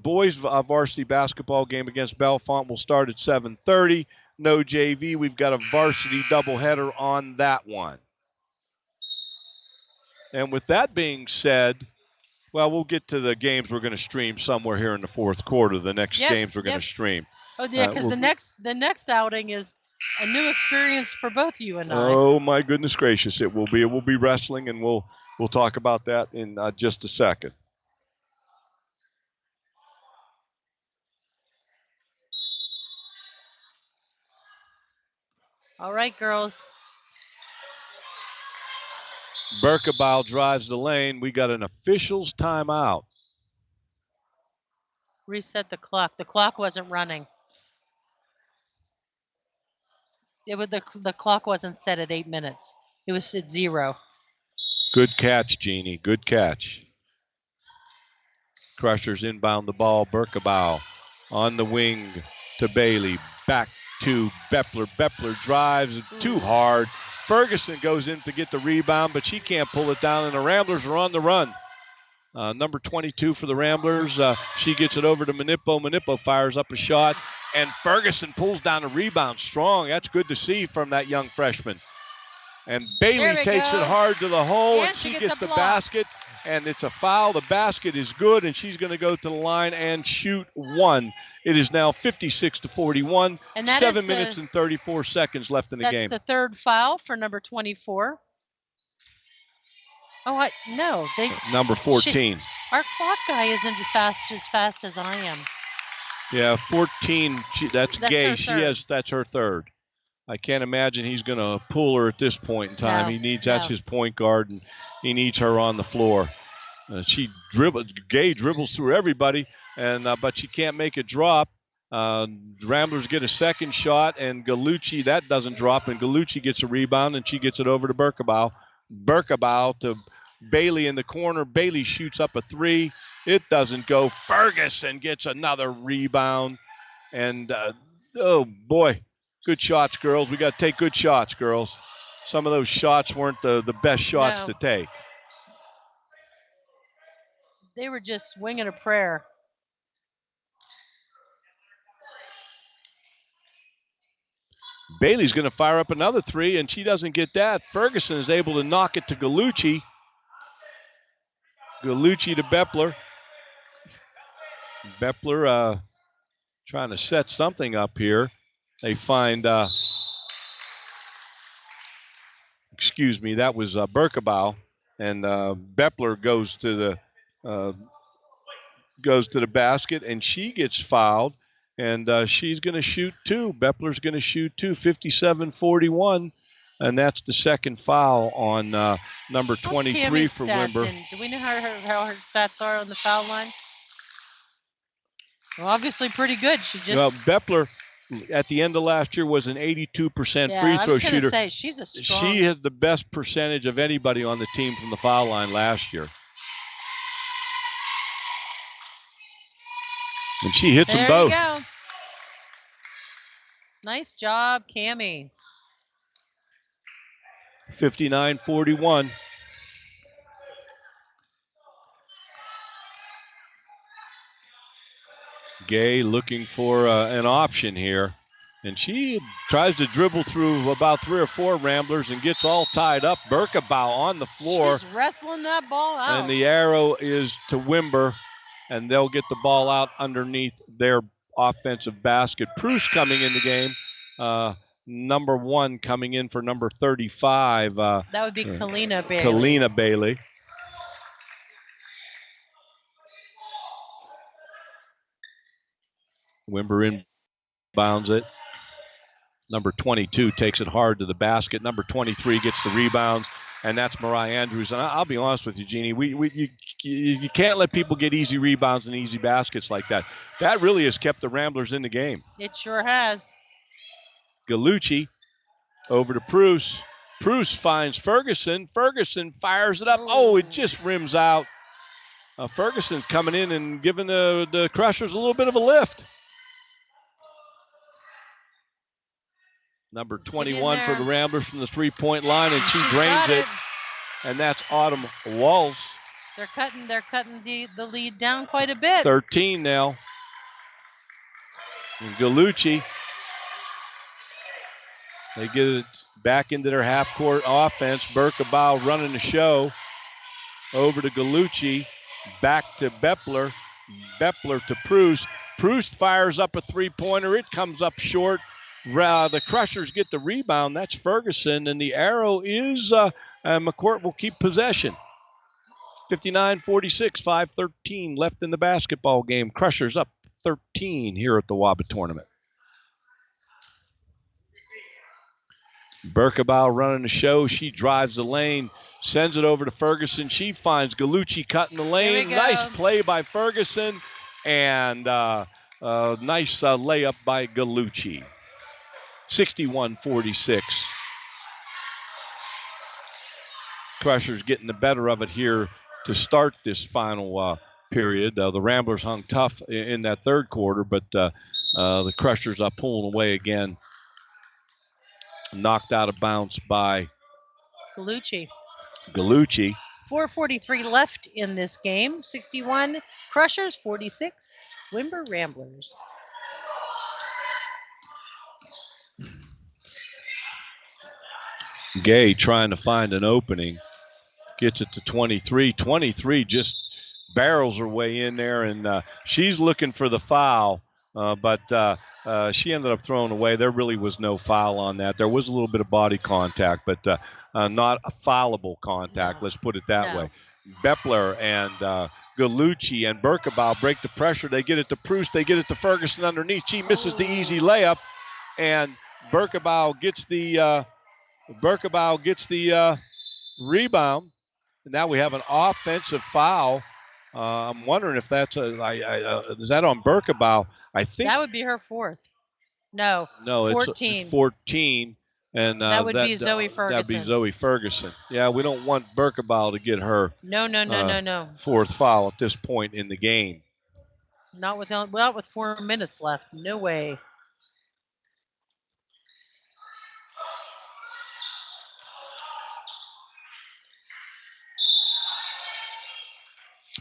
boys' varsity basketball game against Bellefonte will start at 7:30. No JV. We've got a varsity doubleheader on that one. And with that being said, well, we'll get to the games we're going to stream somewhere here in the 4th quarter. The next games we're going to stream. Oh yeah, because the next outing is a new experience for both you and I. Oh my goodness gracious, it will be. It will be wrestling, and we'll talk about that in just a second. All right, girls. Berkebile drives the lane. We got an official's timeout. Reset the clock. The clock wasn't running. The clock wasn't set at 8 minutes. It was at 0. Good catch, Jeannie. Good catch. Crushers inbound the ball. Berkebile on the wing to Bailey. Back to Beppler. Beppler drives too hard. Ferguson goes in to get the rebound, but she can't pull it down, and the Ramblers are on the run. Number 22 for the Ramblers. She gets it over to Manippo. Manippo fires up a shot, and Ferguson pulls down a rebound strong. That's good to see from that young freshman. And Bailey takes it hard to the hole, and she gets the basket, and it's a foul. The basket is good, and she's going to go to the line and shoot 1. It is now 56-41. And 7 minutes and 34 seconds left in the game. That's the 3rd foul for number 24. Oh, no. Number 14. Our clock guy isn't as fast as I am. Yeah, 14. That's Gay. That's her 3rd. I can't imagine he's going to pull her at this point in time. That's his point guard, and he needs her on the floor. Gay dribbles through everybody, and but she can't make it drop. Ramblers get a second shot, and Gallucci, that doesn't drop, and Gallucci gets a rebound, and she gets it over to Berkebile. Berkebile to Bailey in the corner. Bailey shoots up a 3. It doesn't go. Ferguson gets another rebound, and oh boy. Good shots, girls. We got to take good shots, girls. Some of those shots weren't the best shots to take. They were just swinging a prayer. Bailey's going to fire up another three, and she doesn't get that. Ferguson is able to knock it to Gallucci. Gallucci to Bepler. Bepler trying to set something up here. They find, excuse me, that was Berkebau, and Bepler goes to the basket, and she gets fouled, and she's going to shoot two. Bepler's going to shoot two, 57-41, and that's the second foul on number 23 for Wimber. Do we know how her stats are on the foul line? Well, obviously pretty good. She just. Well, Bepler at the end of last year was an 82% free throw shooter. Say, she's a strong. She has the best percentage of anybody on the team from the foul line last year. And she hits them both. There you go. Nice job, Cammie. 59-41. Gay looking for an option here. And she tries to dribble through about 3 or 4 Ramblers and gets all tied up. Berkebau on the floor. She's wrestling that ball out. And the arrow is to Wimber, and they'll get the ball out underneath their offensive basket. Proust coming in the game. Number 1 coming in for number 35. That would be Kalina Bailey. Kalina Bailey. Wimber inbounds it. Number 22 takes it hard to the basket. Number 23 gets the rebounds, and that's Mariah Andrews. And I'll be honest with you, Jeannie, you can't let people get easy rebounds and easy baskets like that. That really has kept the Ramblers in the game. It sure has. Gallucci over to Proust. Proust finds Ferguson. Ferguson fires it up. Oh, it just rims out. Ferguson coming in and giving the Crushers a little bit of a lift. Number 21 for the Ramblers from the three-point line, and she drains it. And that's Autumn Walls. They're cutting the lead down quite a bit. 13 now. And Gallucci. They get it back into their half-court offense. Berkebau running the show. Over to Gallucci. Back to Bepler. Bepler to Proust. Proust fires up a three-pointer. It comes up short. The Crushers get the rebound. That's Ferguson. And the arrow is McCourt will keep possession. 59-46, 5:13 left in the basketball game. Crushers up 13 here at the WAAABA tournament. Berkebau running the show. She drives the lane, sends it over to Ferguson. She finds Gallucci cutting the lane. Nice play by Ferguson, and nice layup by Gallucci. 61-46. Crushers getting the better of it here to start this final period. The Ramblers hung tough in that third quarter, but the Crushers are pulling away again. Knocked out of bounds by Gallucci. 4:43 left in this game. 61 Crushers, 46 Wimber Ramblers. Gay trying to find an opening. Gets it to 23. 23 just barrels her way in there, and she's looking for the foul, but she ended up throwing away. There really was no foul on that. There was a little bit of body contact, but not a foulable contact. No. Let's put it that way. Bepler and Gallucci and Berkebau break the pressure. They get it to Proust. They get it to Ferguson underneath. She misses the easy layup, and Berkebau gets the rebound. And now we have an offensive foul. I'm wondering if that's is that on Berkebau? I think that would be her fourth. No, 14. It's 14, and that would be Zoe Ferguson. That'd be Zoe Ferguson. Yeah, we don't want Berkebau to get her no fourth foul at this point in the game. Not with 4 minutes left. No way.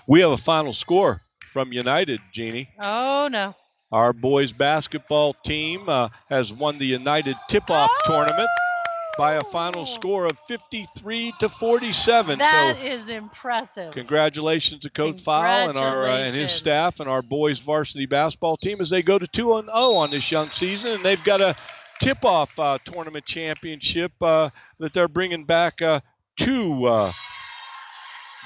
We have a final score from United, Jeannie. Oh, no. Our boys basketball team has won the United tip-off tournament by a final score of 53-47. That is impressive. Congratulations to Coach Fowle and his staff and our boys varsity basketball team as they go to 2-0 on this young season, and they've got a tip-off tournament championship that they're bringing back to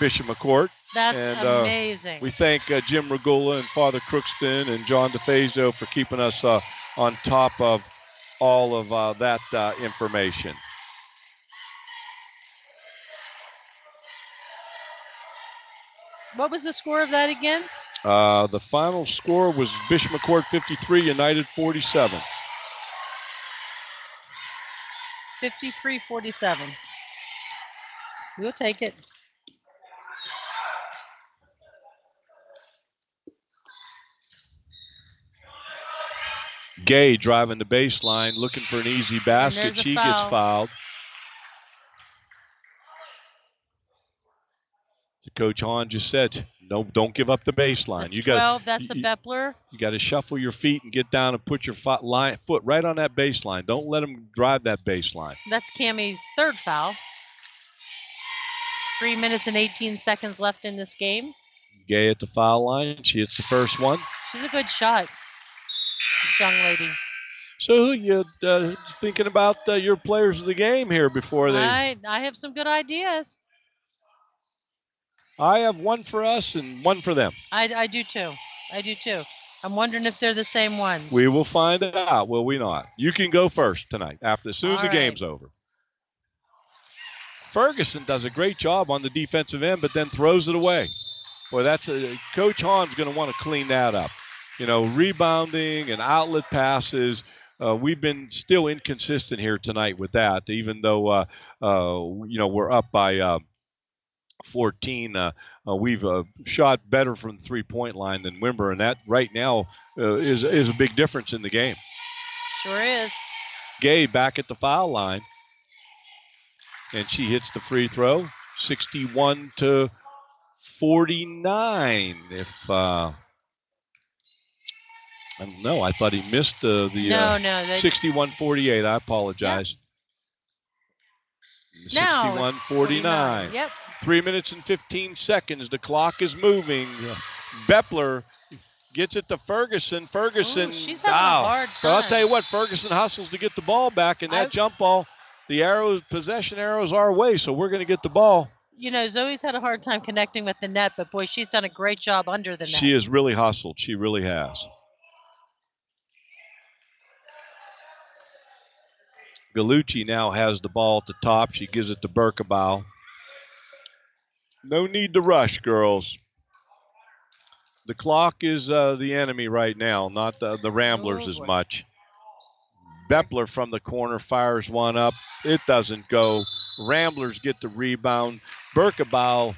Bishop McCourt. That's amazing. We thank Jim Regula and Father Crookston and John DeFazio for keeping us on top of all of that information. What was the score of that again? The final score was Bishop McCourt 53, United 47. 53-47. We'll take it. Gay driving the baseline, looking for an easy basket. She gets fouled. So Coach Hahn just said, no, don't give up the baseline. That's 12, that's a Bepler. You got to shuffle your feet and get down and put your foot right on that baseline. Don't let them drive that baseline. That's Cammie's third foul. 3 minutes and 18 seconds left in this game. Gay at the foul line. She hits the first one. She's a good shot, this young lady. So who you thinking about your players of the game here before they? I have some good ideas. I have one for us and one for them. I do too. I do too. I'm wondering if they're the same ones. We will find out, will we not? You can go first tonight, as soon as the game's over. Ferguson does a great job on the defensive end, but then throws it away. Boy, Coach Hahn's going to want to clean that up. You know, rebounding and outlet passes. We've been still inconsistent here tonight with that, even though, we're up by 14. We've shot better from the three-point line than Wimber, and that right now is a big difference in the game. Sure is. Gay back at the foul line, and she hits the free throw, 61-49. No, I thought he missed the 61-48. I apologize. Yep. 61-49. Yep. 3 minutes and 15 seconds. The clock is moving. Bepler gets it to Ferguson. Ferguson. Ooh, she's having a hard time. But I'll tell you what, Ferguson hustles to get the ball back, and that jump ball, possession arrows our way, so we're going to get the ball. You know, Zoe's had a hard time connecting with the net, but boy, she's done a great job under the net. She has really hustled. She really has. Gallucci now has the ball at the top. She gives it to Berkebile. No need to rush, girls. The clock is the enemy right now, not the Ramblers as much. Bepler from the corner fires one up. It doesn't go. Ramblers get the rebound. Berkebile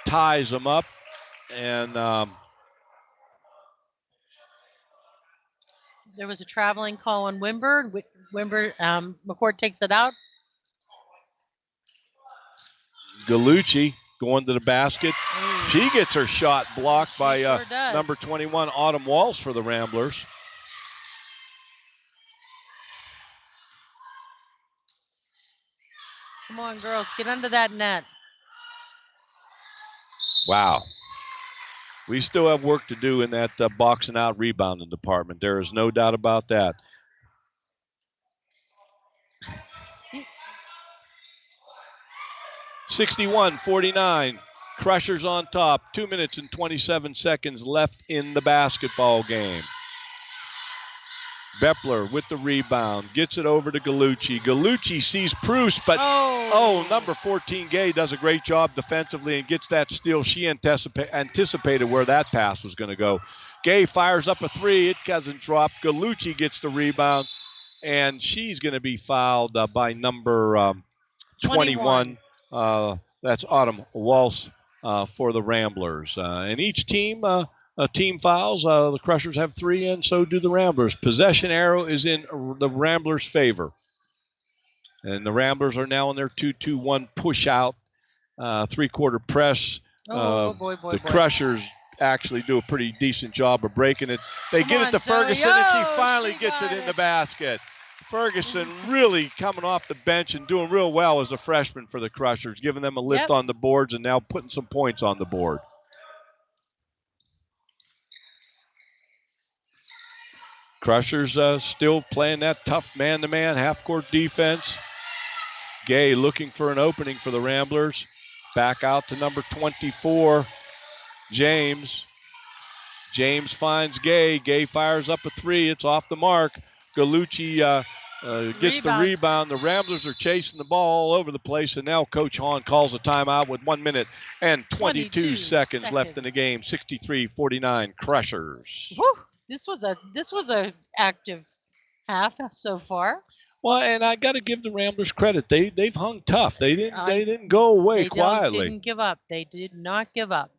ties them up. And there was a traveling call on Wimber. McCourt takes it out. Gallucci going to the basket. Ooh. She gets her shot blocked by sure number 21, Autumn Walls for the Ramblers. Come on, girls, get under that net. Wow. We still have work to do in that boxing out rebounding department. There is no doubt about that. Yeah. 61-49. Crushers on top. 2 minutes and 27 seconds left in the basketball game. Bepler with the rebound. Gets it over to Gallucci. Gallucci sees Proust, but number 14, Gay, does a great job defensively and gets that steal. She anticipated where that pass was going to go. Gay fires up a three. It doesn't drop. Gallucci gets the rebound, and she's going to be fouled by number 21. That's Autumn Walsh for the Ramblers. And each team team fouls. The Crushers have 3, and so do the Ramblers. Possession arrow is in the Ramblers' favor. And the Ramblers are now in their 2-2-1 push-out, three-quarter press The Crushers actually do a pretty decent job of breaking it. They get it to Ferguson, and she finally gets it in the basket. Ferguson really coming off the bench and doing real well as a freshman for the Crushers, giving them a lift on the boards and now putting some points on the board. Crushers still playing that tough man-to-man half-court defense. Gay looking for an opening for the Ramblers. Back out to number 24, James. James finds Gay. Gay fires up a three. It's off the mark. Galucci gets the rebound. The Ramblers are chasing the ball all over the place, and now Coach Hahn calls a timeout with 1 minute and 22 seconds left in the game. 63-49 Crushers. Woo. This was a active half so far. Well, and I got to give the Ramblers credit. They've hung tough. They didn't go away quietly. They didn't give up. They did not give up.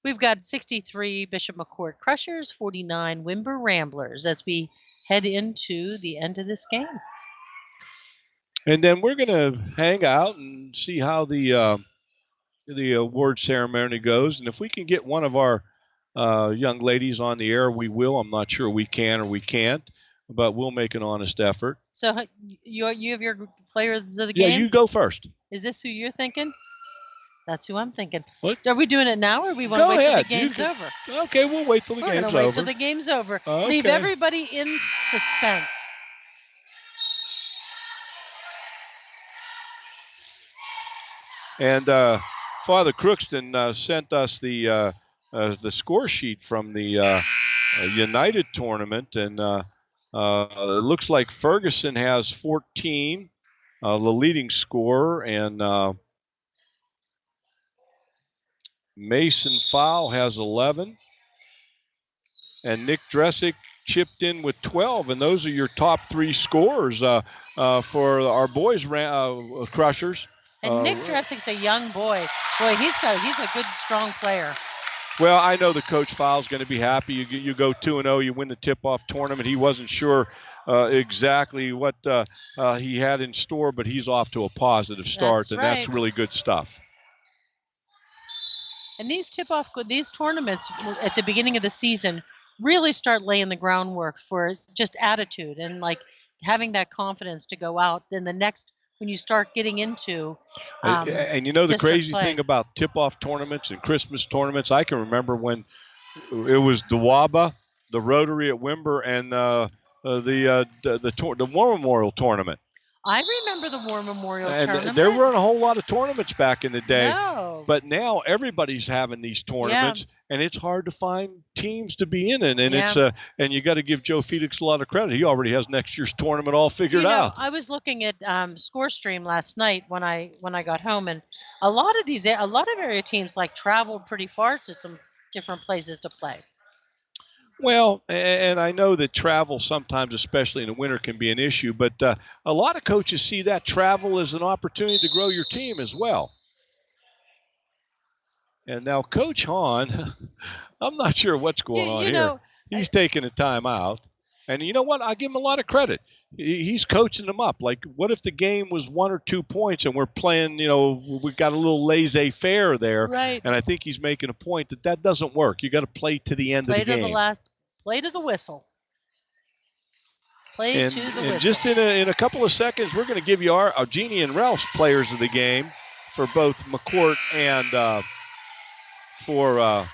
We've got 63 Bishop McCourt Crushers, 49 Wimber Ramblers as we head into the end of this game. And then we're going to hang out and see how the award ceremony goes. And if we can get one of our young ladies on the air, we will. I'm not sure we can or we can't, but we'll make an honest effort. So you have your players of the game? Yeah, you go first. Is this who you're thinking? That's who I'm thinking. What? Are we doing it now, or we want to wait till the game's over? Okay, we'll wait till the game's over. We're going to wait till the game's over. Okay. Leave everybody in suspense. And Father Crookston sent us the score sheet from the United tournament, and it looks like Ferguson has 14, the leading scorer, and Mason Fowl has 11, and Nick Dressick chipped in with 12, and those are your top three scorers for our boys Crushers. And Nick Dressick's a young boy. Boy, he's a good, strong player. Well, I know the Coach Fowle's going to be happy. You go 2-0, you win the tip-off tournament. He wasn't sure exactly what he had in store, but he's off to a positive start, that's really good stuff. And these these tournaments at the beginning of the season really start laying the groundwork for just attitude and like having that confidence to go out. Then the next, when you start getting into and you know the crazy thing about tip-off tournaments and Christmas tournaments, I can remember when it was the WAAABA, the Rotary at Wimber, and the War Memorial Tournament. I remember the War Memorial Tournament. There weren't a whole lot of tournaments back in the day. No. But now everybody's having these tournaments, and it's hard to find teams to be in it. And it's and you got to give Joe Felix a lot of credit. He already has next year's tournament all figured out. I was looking at ScoreStream last night when I got home, and a lot of area teams traveled pretty far to some different places to play. Well, and I know that travel sometimes, especially in the winter, can be an issue, but a lot of coaches see that travel as an opportunity to grow your team as well. And now Coach Hahn, I'm not sure what's going on here. He's taking a timeout. And you know what? I give him a lot of credit. He's coaching them up. Like, what if the game was 1 or 2 points and we're playing, we've got a little laissez-faire there. Right. And I think he's making a point that doesn't work. You got to play to the end of the game. Play to the whistle. Play to the whistle. And just in a couple of seconds, we're going to give you our Jeannie and Ralph's players of the game for both McCourt and for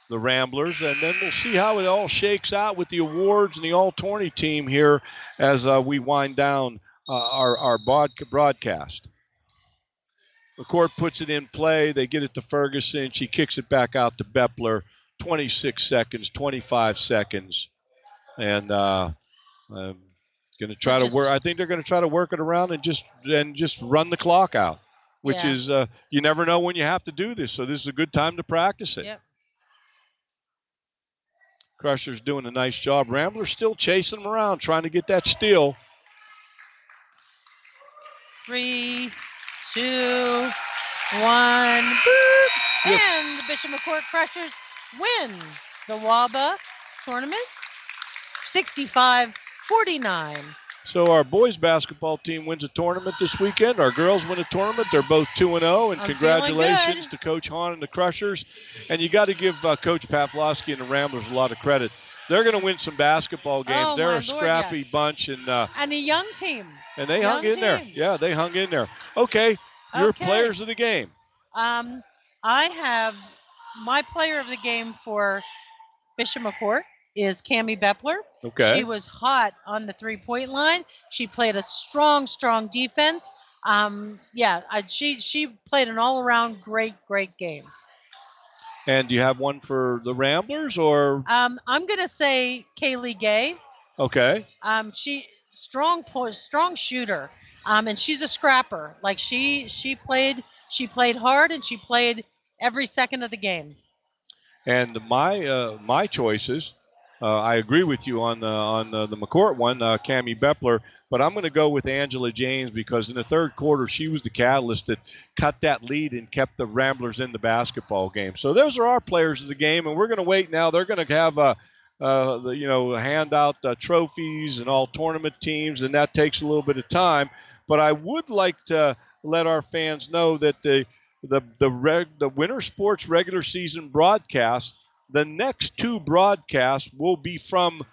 the Ramblers. And then we'll see how it all shakes out with the awards and the all-tourney team here as we wind down our broadcast. McCourt puts it in play. They get it to Ferguson. She kicks it back out to Beppler. 26 seconds, 25 seconds, and going to try to work. I think they're going to try to work it around and just run the clock out, which is you never know when you have to do this. So this is a good time to practice it. Yep. Crusher's doing a nice job. Rambler's still chasing them around, trying to get that steal. 3, 2, 1, boop, and the Bishop McCourt Crushers win the WAAABA tournament 65-49. So our boys basketball team wins a tournament this weekend. Our girls win a tournament. They're both 2-0, and congratulations to Coach Hahn and the Crushers. And you got to give Coach Pavlovsky and the Ramblers a lot of credit. They're going to win some basketball games. They're a scrappy bunch, and a young team. And they hung in there. Yeah, they hung in there. Okay, your players of the game. I have my player of the game for Bishop McCourt is Cammie Bepler. Okay. She was hot on the three-point line. She played a strong defense. She played an all-around great game. And do you have one for the Ramblers, or? I'm gonna say Kaylee Gay. Okay. She strong shooter. And she's a scrapper. Like she played hard, and she played every second of the game. And my choices, I agree with you on the McCourt one, Cammie Bepler, but I'm going to go with Angela James because in the third quarter she was the catalyst that cut that lead and kept the Ramblers in the basketball game. So those are our players of the game, and we're going to wait now. They're going to have hand out trophies and all tournament teams, and that takes a little bit of time. But I would like to let our fans know that the winter sports regular season broadcast, the next two broadcasts will be from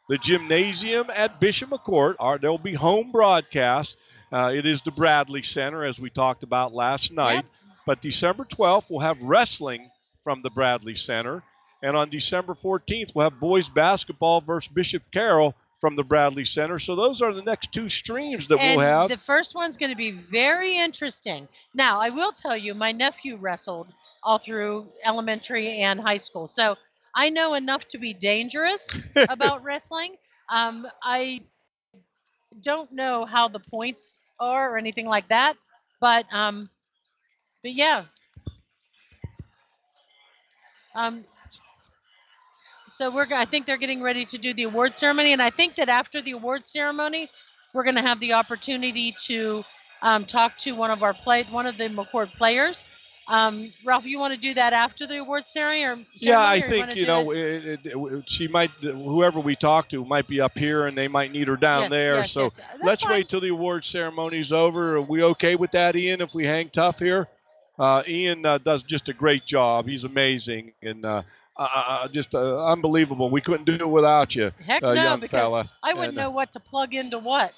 the gymnasium at Bishop McCourt. There will be home broadcasts. It is the Bradley Center, as we talked about last night. Yep. But December 12th, we'll have wrestling from the Bradley Center. And on December 14th, we'll have boys basketball versus Bishop Carroll from the Bradley Center. So those are the next two streams that we'll have. The first one's going to be very interesting. Now, I will tell you, my nephew wrestled all through elementary and high school. So I know enough to be dangerous about wrestling. I don't know how the points are or anything like that. But yeah. So I think they're getting ready to do the award ceremony, and I think that after the award ceremony, we're going to have the opportunity to talk to one of the McCourt players. Ralph, you want to do that after the award ceremony? Yeah, I think she might. Whoever we talk to might be up here, and they might need her down there. Yes, so let's wait till the award ceremony's over. Are we okay with that, Ian? If we hang tough here, Ian does just a great job. He's amazing and. Just unbelievable. We couldn't do it without you, Heck no, young because fella. I wouldn't know what to plug into what.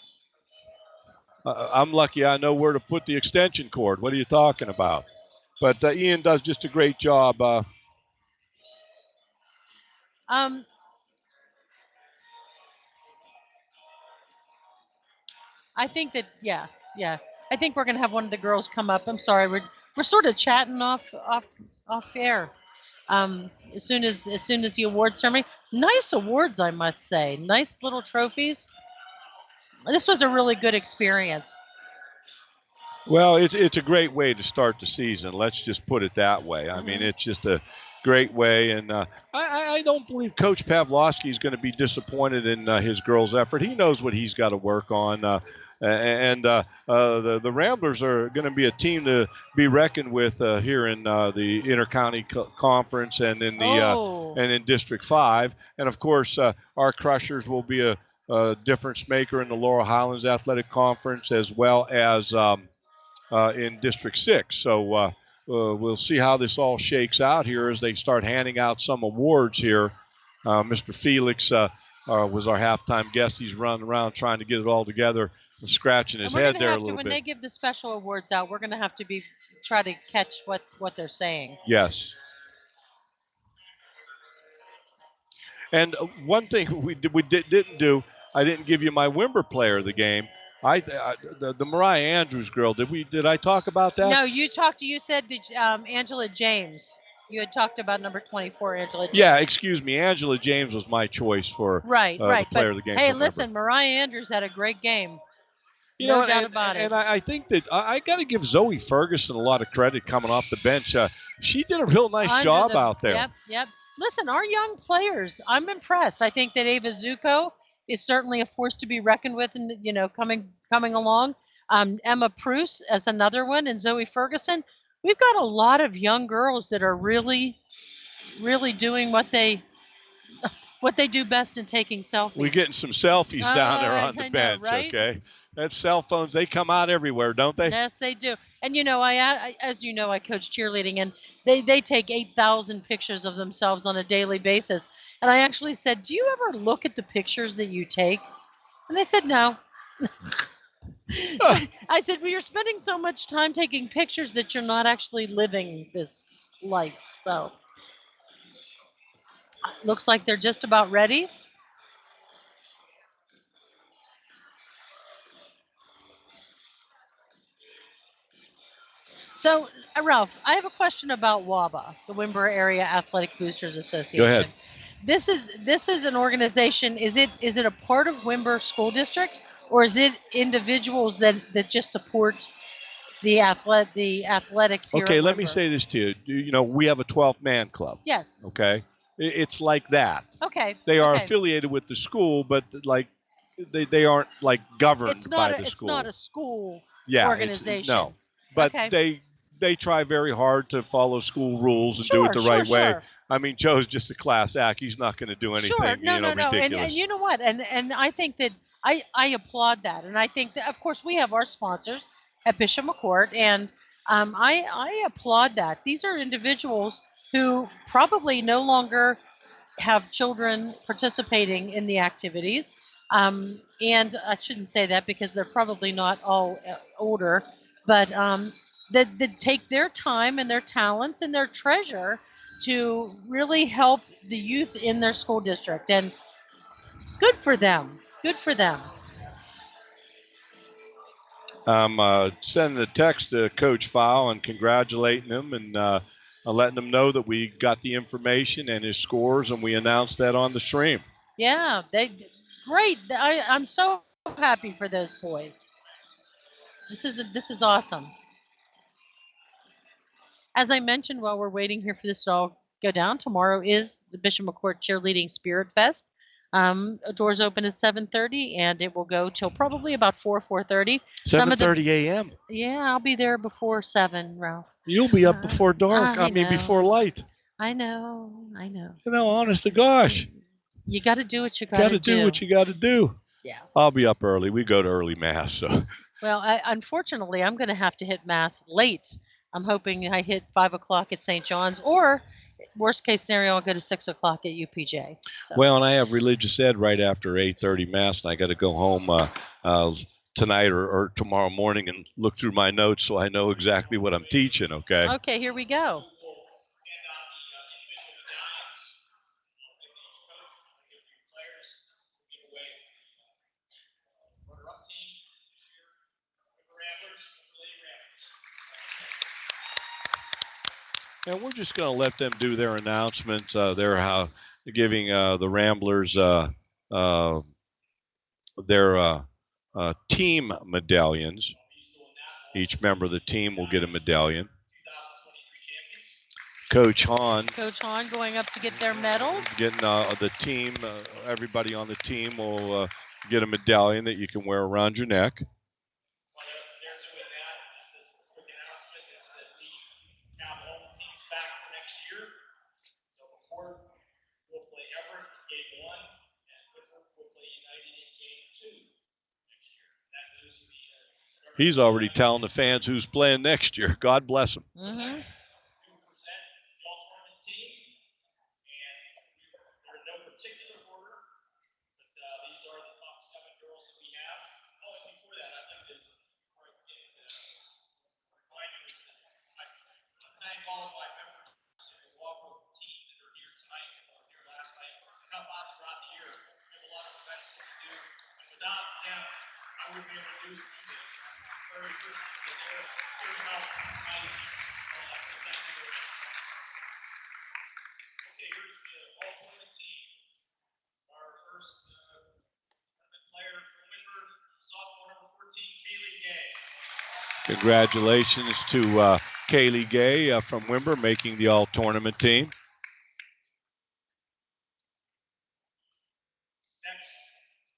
I'm lucky I know where to put the extension cord. What are you talking about? But Ian does just a great job. I think that yeah. I think we're gonna have one of the girls come up. I'm sorry, we're sort of chatting off air. As soon as the award ceremony, nice awards, I must say, nice little trophies. This was a really good experience. Well, it's a great way to start the season. Let's just put it that way. I mean, it's just a great way, and I don't believe Coach Pavlovsky is going to be disappointed in his girls' effort. He knows what he's got to work on. The Ramblers are going to be a team to be reckoned with here in the Intercounty Conference and in the and in District 5. And of course, our Crushers will be a difference maker in the Laurel Highlands Athletic Conference as well as in District 6. So we'll see how this all shakes out here as they start handing out some awards here. Mr. Felix was our halftime guest. He's running around trying to get it all together. Scratching his head there a little bit. When they give the special awards out, we're going to have to try to catch what they're saying. Yes. And one thing we didn't do, I didn't give you my Wimber player of the game. The Mariah Andrews girl. Did I talk about that? No, you said Angela James. You had talked about number 24, Angela James. Yeah, excuse me. Angela James was my choice for the player of the game. Hey, listen, Mariah Andrews had a great game. No doubt about it. And I think that I got to give Zoe Ferguson a lot of credit coming off the bench. She did a real nice job out there. Yep. Listen, our young players, I'm impressed. I think that Ava Zuko is certainly a force to be reckoned with, and coming along. Emma Pruce as another one, and Zoe Ferguson. We've got a lot of young girls that are really, really doing what they what they do best in taking selfies. We're getting some selfies down there on the I know, bench, right? okay? That cell phones, they come out everywhere, don't they? Yes, they do. And I as you know, I coach cheerleading, and they take 8,000 pictures of themselves on a daily basis. And I actually said, "Do you ever look at the pictures that you take?" And they said, "No." I said, "Well, you're spending so much time taking pictures that you're not actually living this life." So, looks like they're just about ready. So, Ralph, I have a question about WAABA, the Wimber Area Athletic Boosters Association. Go ahead. This is an organization. Is it a part of Wimber School District, or is it individuals that just support the athletics here? Okay, at let me Wimber? say this to you. You know, we have a 12-man club. Yes. Okay, it's like that. Okay. They are okay. affiliated with the school, but like they aren't like governed by the school. It's not a school yeah, organization. No, but okay. they try very hard to follow school rules and do it the right way. Sure. I mean, Joe's just a class act. He's not going to do anything No. ridiculous. And you know what? And I think that I applaud that. And I think that, of course, we have our sponsors at Bishop McCourt, and I applaud that. These are individuals who probably no longer have children participating in the activities. And I shouldn't say that because they're probably not all older, but that take their time and their talents and their treasure to really help the youth in their school district. And good for them. Good for them. I'm sending a text to Coach File and congratulating him and letting him know that we got the information and his scores, and we announced that on the stream. Yeah, great. I'm so happy for those boys. This is awesome. As I mentioned, while we're waiting here for this to all go down, tomorrow is the Bishop McCourt Cheerleading Spirit Fest. Doors open at 7:30, and it will go till probably about 4:30. 7:30 a.m. Yeah, I'll be there before 7, Ralph. You'll be up before dark. I mean, before light. I know. You know, honest to gosh. You got to do what you got to do. Do what you got to do. Yeah. I'll be up early. We go to early mass, so. Well, unfortunately, I'm going to have to hit mass late. I'm hoping I hit 5 o'clock at St. John's, or worst case scenario, I'll go to 6 o'clock at UPJ. So. Well, and I have religious ed right after 8:30 mass, and I got to go home tonight or tomorrow morning and look through my notes so I know exactly what I'm teaching. Okay. Okay, here we go. And we're just going to let them do their announcements. They're giving the Ramblers their team medallions. Each member of the team will get a medallion. Coach Hahn going up to get their medals. Getting the team, everybody on the team will get a medallion that you can wear around your neck. He's already telling the fans who's playing next year. God bless him. Mm-hmm. Congratulations to Kaylee Gay from Wimber making the all-tournament team. Next,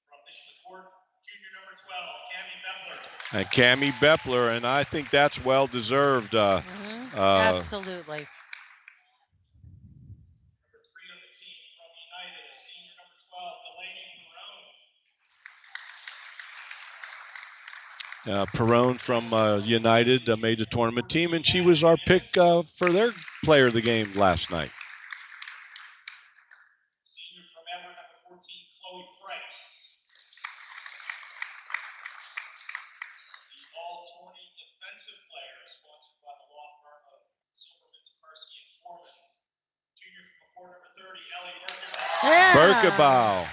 from Bishop McCourt, junior number 12, Cammie Bepler. And Cammie Bepler, and I think that's well-deserved. Absolutely. Number 3 on the team from United, senior Perone from United made the tournament team, and she was our pick for their player of the game last night. Senior from Everett, number 14, Chloe Price. The all-tourney defensive player, sponsored by the law firm of Silverman, Tversky and Foreman. Junior from the court, number 30, Ellie Berkenbauer. Yeah. Berkenbauer.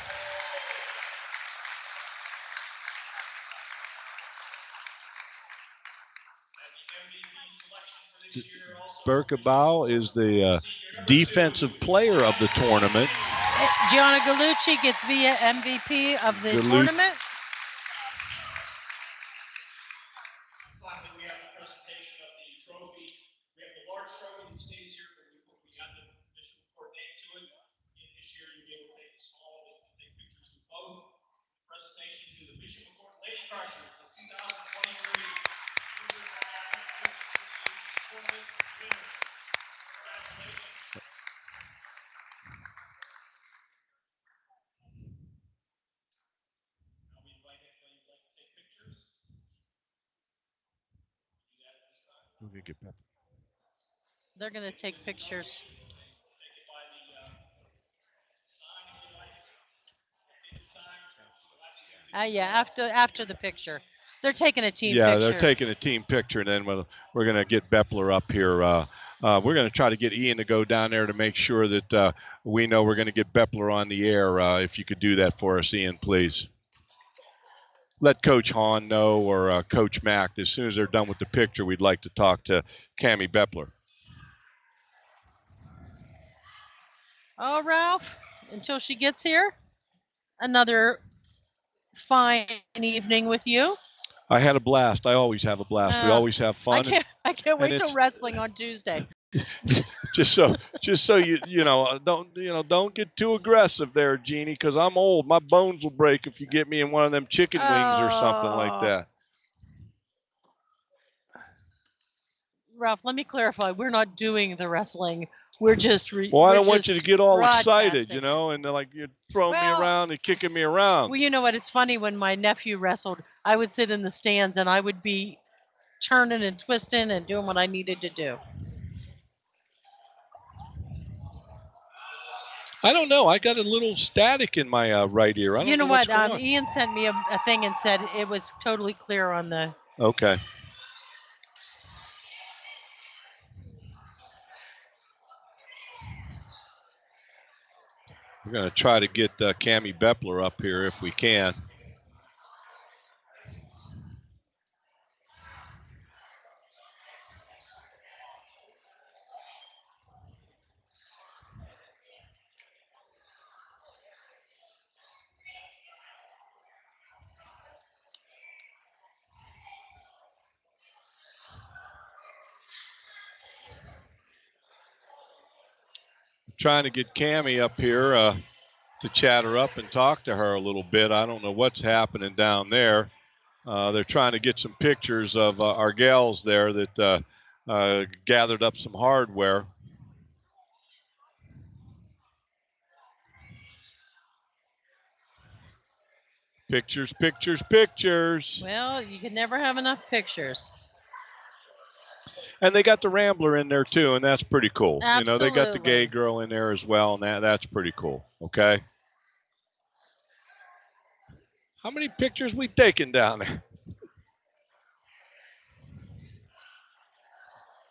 Berkenbauer is the defensive player of the tournament. Gianna Gallucci gets via MVP of the tournament. Finally, we have the presentation of the trophy. We have the large trophy that stays here, but we got the Bishop McCourt name to it. In this year, you'll be able to take the small and take pictures with both. Presentation to the Bishop McCourt Lady Crushers, the 2023 Junior Association Tournament winner. Congratulations. Now we invite anybody who'd like to take pictures. Do that at this time. We're gonna get Pepper. They're going to take pictures. Take it by the sign if you like. Take your time. Yeah, after the picture. They're taking a team picture. picture. Yeah, they're taking a team picture, and then we're going to get Beppler up here. We're going to try to get Ian to go down there to make sure that we know we're going to get Beppler on the air. If you could do that for us, Ian, please. Let Coach Hahn know, or Coach Mack, as soon as they're done with the picture, we'd like to talk to Cammie Beppler. Oh, Ralph, until she gets here, another fine evening with you. I had a blast. I always have a blast. We always have fun. I can't wait till wrestling on Tuesday. just so you don't get too aggressive there, Jeannie, because I'm old. My bones will break if you get me in one of them chicken wings or something like that. Ralph, let me clarify. We're not doing the wrestling. We're just I don't want you to get all excited, and like you're throwing me around and kicking me around. Well, you know what? It's funny, when my nephew wrestled, I would sit in the stands and I would be turning and twisting and doing what I needed to do. I don't know. I got a little static in my right ear. I don't know what? What's going on. Ian sent me a thing and said it was totally clear on the. Okay. We're going to try to get Cammie Beppler up here if we can. Trying to get Cammie up here to chat her up and talk to her a little bit. I don't know what's happening down there. They're trying to get some pictures of our gals there that gathered up some hardware. Pictures, pictures, pictures. Well, you can never have enough pictures. And they got the Rambler in there too, and that's pretty cool. Absolutely. They got the gay girl in there as well, and that's pretty cool. Okay. How many pictures we taking down there?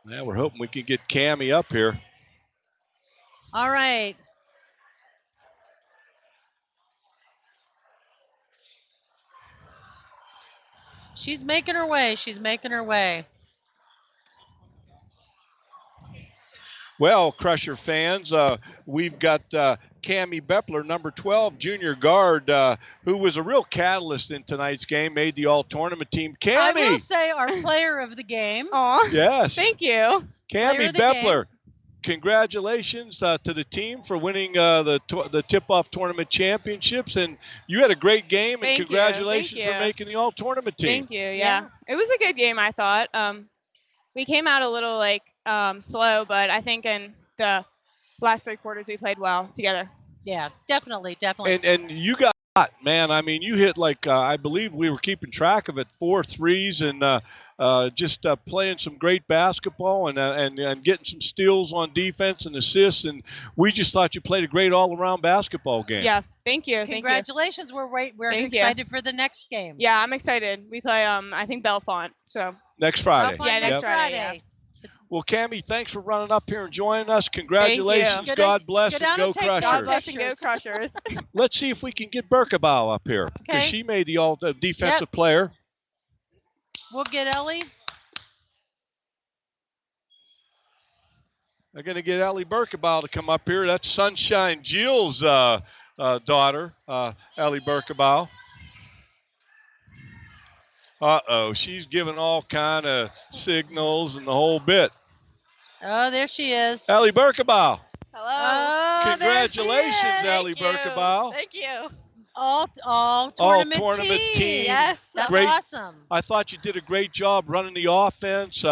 Yeah, we're hoping we can get Cammie up here. All right. She's making her way. She's making her way. Well, Crusher fans, we've got Cammie Beppler, number 12, junior guard, who was a real catalyst in tonight's game, made the all-tournament team. Cammie! I will say our player of the game. Aw. Yes. Thank you. Cammie Beppler, congratulations to the team for winning the tip-off tournament championships, and you had a great game, and congratulations for making the all-tournament team. Thank you. Yeah, it was a good game, I thought. We came out a little slow, but I think in the last 3 quarters we played well together. Yeah, definitely. And you got Man, I mean, you hit like I believe we were keeping track of it, 4 threes, and just playing some great basketball and getting some steals on defense and assists. And we just thought you played a great all-around basketball game. Yeah, thank you. Congratulations. We're excited for the next game. Yeah, I'm excited. We play I think Bellefonte. So next Friday. Yeah, next Friday. Yeah. Well, Cammie, thanks for running up here and joining us. Congratulations. God bless and go Crushers. God bless and go Crushers. Let's see if we can get Berkebau up here because she made the all-defensive player. We'll get Ellie. They're going to get Ellie Berkebau to come up here. That's Sunshine Jill's daughter, Ellie Berkebau. Uh-oh, she's giving all kind of signals and the whole bit. Oh, there she is. Ellie Berkebau. Hello. Oh, congratulations, Ellie Berkebau. Thank you. All tournament team. Yes, that's great. Awesome. I thought you did a great job running the offense,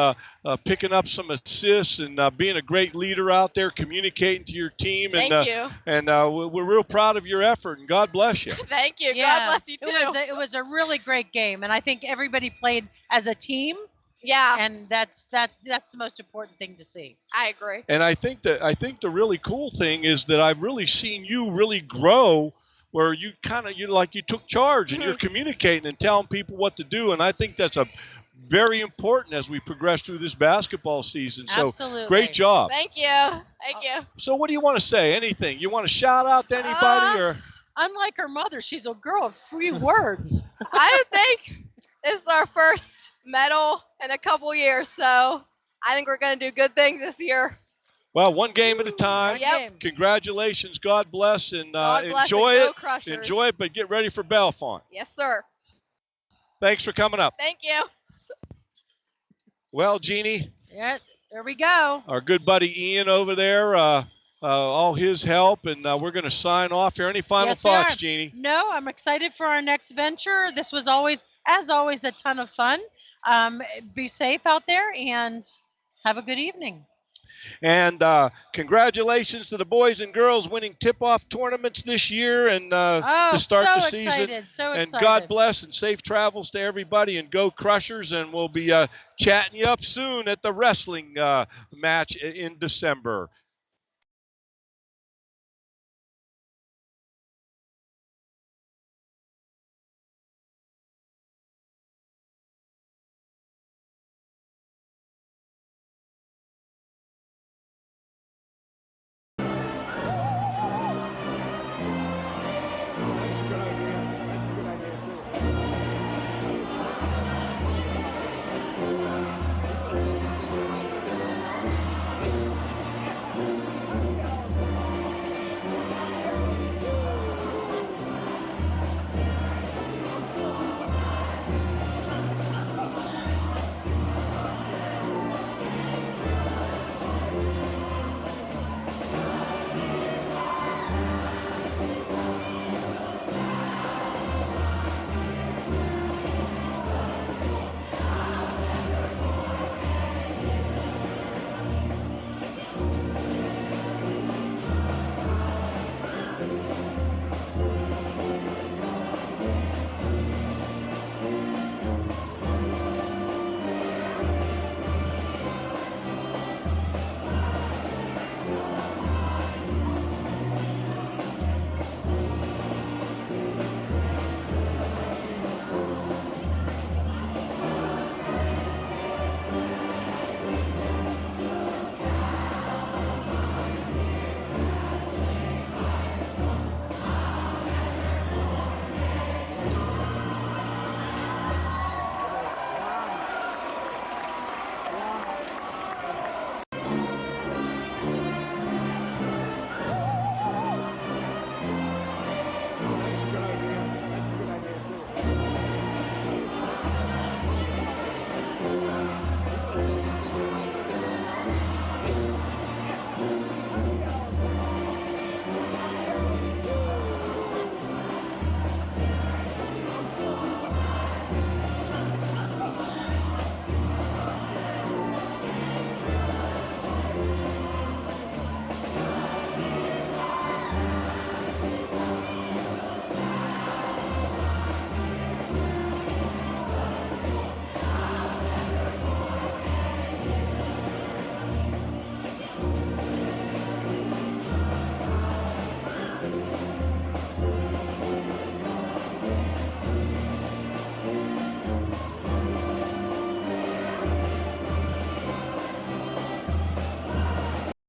picking up some assists, and being a great leader out there, communicating to your team. And, Thank you. And we're real proud of your effort, and God bless you. Thank you. Yeah, God bless you too. It was a really great game, and I think everybody played as a team. Yeah. And that's the most important thing to see. I agree. And I think the really cool thing is that I've really seen you really grow, where you took charge and you're communicating and telling people what to do. And I think that's very important as we progress through this basketball season. So Absolutely. Great job. Thank you. Thank you. So what do you want to say? Anything? You want to shout out to anybody or? Unlike her mother, she's a girl of 3 words. I think this is our first medal in a couple years, so I think we're going to do good things this year. Well, one game at a time. Yep. Congratulations. God bless, and God bless enjoy and it. go Crushers. Enjoy it, but get ready for Bellefonte. Yes, sir. Thanks for coming up. Thank you. Well, Jeannie. Yeah, there we go. Our good buddy Ian over there, all his help, and we're going to sign off here. Any final thoughts, Jeannie? No, I'm excited for our next venture. This was always a ton of fun. Be safe out there and have a good evening. And congratulations to the boys and girls winning tip-off tournaments this year and to start the season. Excited, so and excited. God bless and safe travels to everybody, and go Crushers. And we'll be chatting you up soon at the wrestling match in December.